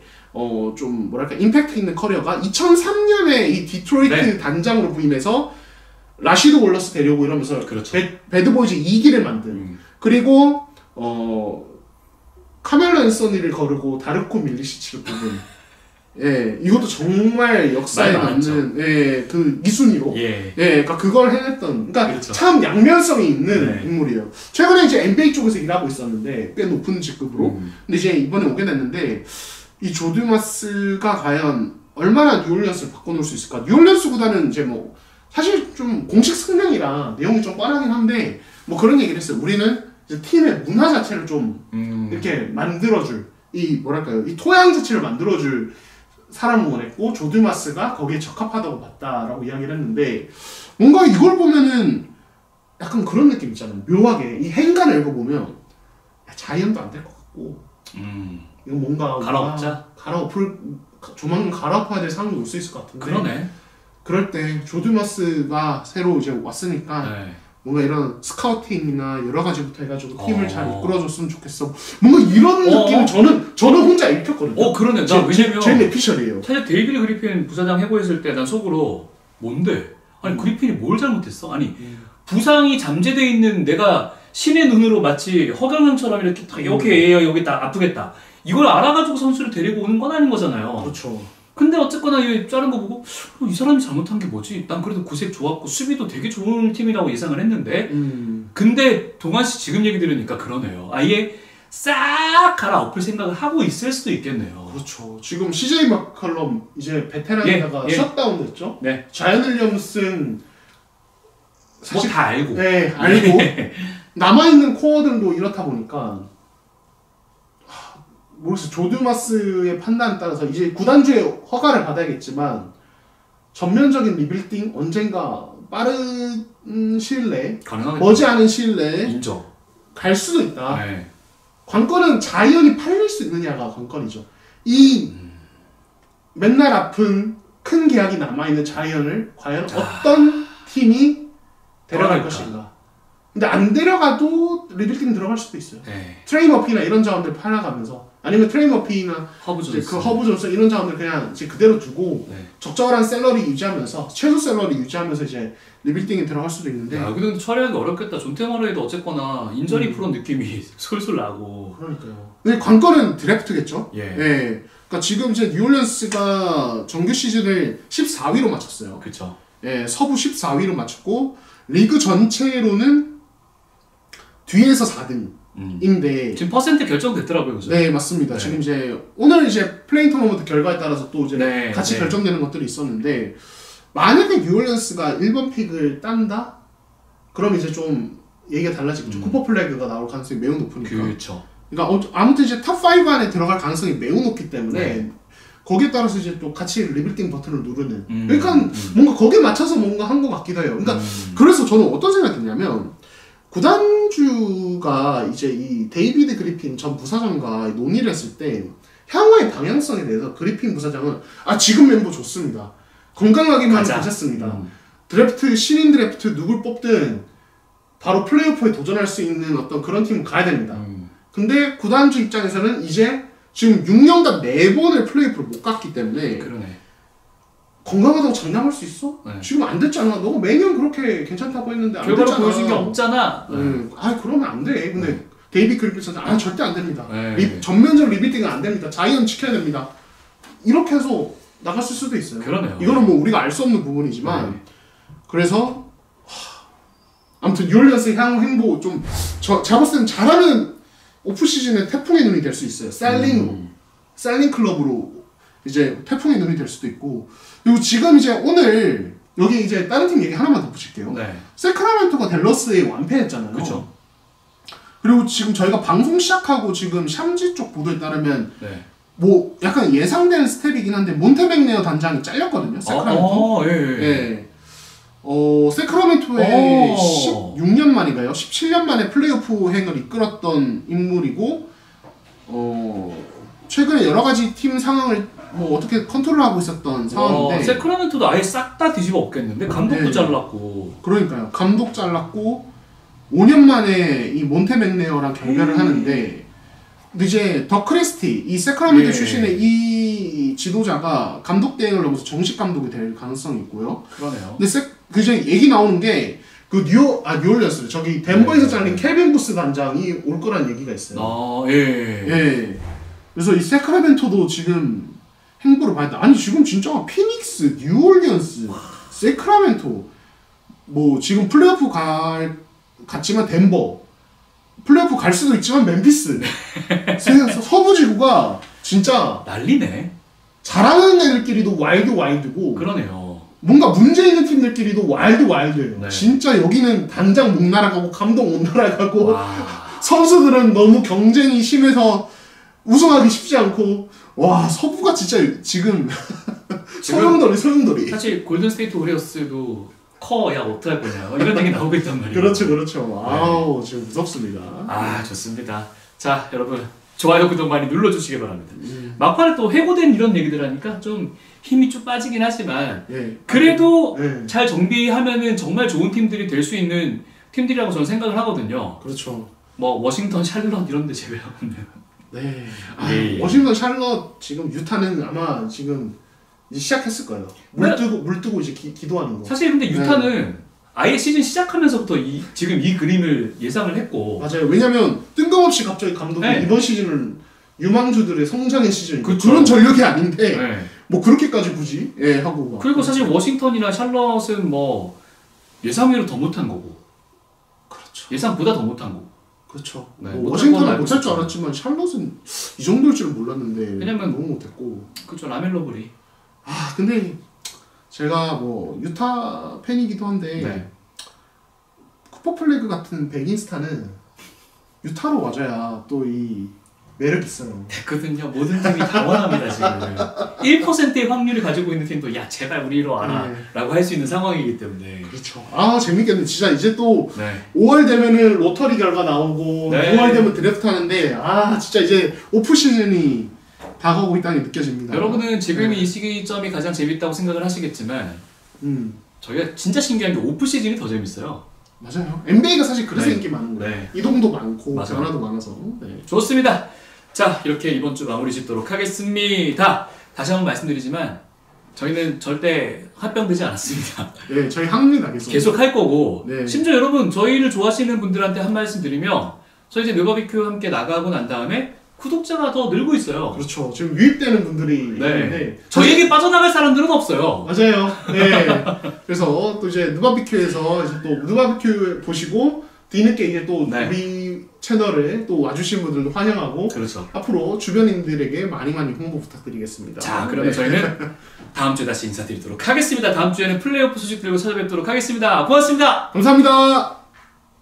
좀 뭐랄까 임팩트 있는 커리어가 2003년에 이 디트로이트 단장으로 부임해서 라시드 월러스 데려오고 이러면서 배드보이즈 2기를 만든 그리고 카멜로 앤서니를 거르고 다르코 밀리시치를 뽑은 예, 이것도 정말 역사에 남는 그 이순위로 그러니까 그걸 해냈던 그러니까 참 양면성이 있는 인물이에요. 최근에 이제 NBA 쪽에서 일하고 있었는데 꽤 높은 직급으로 근데 이제 이번에 오게 됐는데 이 조 듀마스가 과연 얼마나 뉴올리언스를 바꿔놓을 수 있을까? 뉴올리언스 구단은 이제 뭐 사실 좀 공식 성명이라 내용이 좀 뻔하긴 한데 뭐 그런 얘기를 했어요. 우리는 이제 팀의 문화 자체를 좀 이렇게 만들어줄 이 뭐랄까요? 이 토양 자체를 만들어줄 사람을 원했고 조 듀마스가 거기에 적합하다고 봤다라고 이야기를 했는데 뭔가 이걸 보면은 약간 그런 느낌 있잖아요. 묘하게 이 행간을 읽어보면 야, 자이언도 안 될 것 같고 이거 뭔가 조만간 갈아엎어야 될 상황이 올 수 있을 것 같은데 그러네. 그럴 때 조 듀마스가 새로 이제 왔으니까 뭔가 이런 스카우팅이나 여러 가지부터 해가지고 팀을 잘 이끌어줬으면 좋겠어. 뭔가 이런 느낌을 저는 혼자 읽혔거든요. 그러네. 나 왜냐면 제일 내피셜이에요. 사실 데이비드 그리핀 부사장 해고했을 때 난 속으로 뭔데? 아니 그리핀이 뭘 잘못했어? 아니 부상이 잠재돼 있는 내가 신의 눈으로 마치 허경영처럼 이렇게 딱 여기 딱 아프겠다. 이걸 알아가지고 선수를 데리고 오는 건 아닌 거잖아요. 그렇죠. 근데 어쨌거나 이 자른 거 보고 이 사람이 잘못한 게 뭐지? 난 그래도 구색 좋았고 수비도 되게 좋은 팀이라고 예상을 했는데 근데 동환씨 지금 얘기 들으니까 그러네요. 아예 싹 갈아엎을 생각을 하고 있을 수도 있겠네요. 그렇죠. 지금 CJ 막컬럼 이제 베테랑에다가 셧다운 됐죠? 자이언 윌리엄슨 사실 뭐 다 알고 알고 남아있는 코어들도 이렇다 보니까 모르겠어요. 조 듀마스의 판단에 따라서 이제 구단주의 허가를 받아야겠지만 전면적인 리빌딩 언젠가 빠른 시일 내에 머지않은 시일 내에 갈 수도 있다. 관건은 자이언이 팔릴 수 있느냐가 관건이죠. 이 맨날 아픈 큰 계약이 남아있는 자이언을 과연 어떤 팀이 데려갈 것인가. 근데 안 데려가도 리빌딩 들어갈 수도 있어요. 트레이 머피나 이런 자원들 팔아가면서 아니면 트레이 머피나 허브 존슨 이런 자원들 그냥 이제 그대로 두고 적절한 셀러리 유지하면서 최소 셀러리 유지하면서 이제 리빌딩에 들어갈 수도 있는데. 야, 근데 처리하기 어렵겠다. 존 테머레이도 어쨌거나 인저리 프로 느낌이 솔솔 나고. 그러니까요. 근데 관건은 드래프트겠죠. 그러니까 지금 이제 뉴올리언스가 정규 시즌을 14위로 마쳤어요. 그렇죠. 서부 14위로 마쳤고 리그 전체로는 뒤에서 4등인데 지금 퍼센트 결정됐더라고요, 그죠? 네, 맞습니다. 지금 이제 오늘 이제 플레잉 토너먼트 결과에 따라서 또 이제 같이 결정되는 것들이 있었는데 만약에 뉴올리언스가 1번 픽을 딴다? 그럼 이제 좀 얘기가 달라지겠죠. 쿠퍼 플래그가 나올 가능성이 매우 높으니까. 그렇죠. 그러니까 아무튼 이제 탑 5 안에 들어갈 가능성이 매우 높기 때문에 거기에 따라서 이제 또 같이 리빌딩 버튼을 누르는. 그러니까 뭔가 거기에 맞춰서 뭔가 한 것 같기도 해요. 그러니까 그래서 저는 어떤 생각이 드냐면 구단주가 이제 이 데이비드 그리핀 전 부사장과 논의를 했을 때 향후의 방향성에 대해서 그리핀 부사장은 지금 멤버 좋습니다. 건강하기만 하면 괜찮습니다. 드래프트 신인 드래프트 누굴 뽑든 바로 플레이오프에 도전할 수 있는 어떤 그런 팀은 가야 됩니다. 근데 구단주 입장에서는 이제 지금 6년간 4번을 플레이오프를 못 갔기 때문에 건강하다고 장담할 수 있어? 지금 안 됐잖아. 너가 매년 그렇게 괜찮다고 했는데 안 됐잖아. 결과로 보여준 게 없잖아. 그러면 안 돼. 근데 데이비 그리핀 선수 절대 안 됩니다. 전면적 리빌딩은 안 됩니다. 자이언 지켜야 됩니다. 이렇게 해서 나갔을 수도 있어요. 그러네요. 이거는 뭐 우리가 알 수 없는 부분이지만 그래서 아무튼 뉴올리언스의 향후 행보 좀 제가 봤을 땐 잘하면 오프 시즌에 태풍의 눈이 될 수 있어요. 셀링 클럽으로 이제 태풍의 눈이 될 수도 있고. 그리고 지금 이제 오늘 여기 이제 다른 팀 얘기 하나만 덧붙일게요. 세크라멘토가 댈러스에 완패했잖아요. 그렇죠. 그리고 지금 저희가 방송 시작하고 지금 샴지 쪽 보도에 따르면 뭐 약간 예상되는 스텝이긴 한데 몬테맥네어 단장이 잘렸거든요. 세크라멘토. 세크라멘토의 16년 만인가요? 17년 만에 플레이오프 행을 이끌었던 인물이고 최근에 여러 가지 팀 상황을 뭐 어떻게 컨트롤하고 있었던 상황인데 세크라멘토도 아예 싹 다 뒤집어 엎겠는데 감독도 잘랐고. 그러니까요. 감독 잘랐고 5년 만에 이 몬테맥네어랑 결별을 하는데 근데 이제 더 크리스티 이 세크라멘토 출신의 이 지도자가 감독 대행을 넘어서 정식 감독이 될 가능성이 있고요. 그러네요. 근데 그 전에 얘기 나오는 게 그 뉴올리언스 저기 덴버에서 잘린 켈빈 부스 단장이 올 거란 얘기가 있어요. 그래서 이 세크라멘토도 지금 행보를 봐야 돼. 아니 지금 진짜 피닉스, 뉴올리언스, 세크라멘토 뭐 지금 플레이오프 갔지만 덴버 플레이오프 갈 수도 있지만 멤피스 서부 지구가 진짜 난리네. 잘하는 애들끼리도 와일드고 그러네요. 뭔가 문제 있는 팀들끼리도 와일드예요. 진짜 여기는 당장 못 날아가고 감독 못 날아가고 선수들은 너무 경쟁이 심해서 우승하기 쉽지 않고 와 서부가 진짜 지금 소용돌이 사실 골든스테이트 워리어스도 야 어떡할 거냐 이런 얘기 나오고 있단 말이에요. 그렇죠. 아우 지금 무섭습니다. 좋습니다. 자 여러분 좋아요 구독 많이 눌러주시기 바랍니다. 막판에 또 해고된 이런 얘기들 하니까 좀 힘이 쭉 빠지긴 하지만 그래도 잘 정비하면은 정말 좋은 팀들이 될 수 있는 팀들이라고 저는 생각을 하거든요. 그렇죠. 뭐 워싱턴, 샬럿 이런 데 제외하고는 워싱턴, 샬럿 지금 유타는 아마 지금 이제 시작했을 거예요. 물 뜨고 이제 기도하는 거. 사실 근데 유타는 아예 시즌 시작하면서부터 지금 이 그림을 예상을 했고 맞아요. 왜냐면 뜬금없이 갑자기 감독이 이번 시즌은 유망주들의 성장의 시즌 그런 전력이 아닌데 뭐 그렇게까지 굳이 하고 그리고 사실 워싱턴이나 샬럿은 뭐 예상외로 더 못한 거고 그렇죠. 예상보다 더 못한 거고 그렇죠. 뭐 워싱턴은 못할 줄 알았지만 샬럿은 이 정도일 줄은 몰랐는데 왜냐면 너무 못했고 그렇죠. 라멜로 볼이 근데 제가 뭐 유타 팬이기도 한데 쿠퍼 플래그 같은 백인스타는 유타로 와줘야 또 이 매력 있어요. 됐거든요. 모든 팀이 다 원합니다 지금. 1%의 확률을 가지고 있는 팀도 야 제발 우리로 와라 라고 할 수 있는 상황이기 때문에. 그렇죠. 재밌겠네. 진짜 이제 또 5월 되면은 로터리 결과 나오고 6월 되면 드래프트 하는데 진짜 이제 오프 시즌이 다가오고 있다는 게 느껴집니다. 여러분은 지금 이 시기점이 가장 재밌다고 생각을 하시겠지만 저희가 진짜 신기한 게 오프 시즌이 더 재밌어요. 맞아요. NBA가 사실 그래서 인기 많은 거예요. 이동도 많고 변화도 많아서. 좋습니다. 자 이렇게 이번 주 마무리 짓도록 하겠습니다. 다시 한번 말씀드리지만 저희는 절대 합병되지 않았습니다. 저희 합니다. 계속 할 거고 심지어 여러분 저희를 좋아하시는 분들한테 한 말씀 드리면 저희 이제 느바비큐 함께 나가고 난 다음에 구독자가 더 늘고 있어요. 그렇죠. 지금 유입되는 분들이 있는데 저희에게 빠져나갈 사람들은 없어요. 맞아요. 그래서 또 이제 느바비큐에서 이제 또 느바비큐 보시고 뒤늦게 이제 또 우리 채널에 또 와주신 분들도 환영하고 앞으로 주변인들에게 많이 홍보 부탁드리겠습니다. 자 그러면 저희는 다음 주에 다시 인사드리도록 하겠습니다. 다음 주에는 플레이오프 소식 들고 찾아뵙도록 하겠습니다. 고맙습니다. 감사합니다.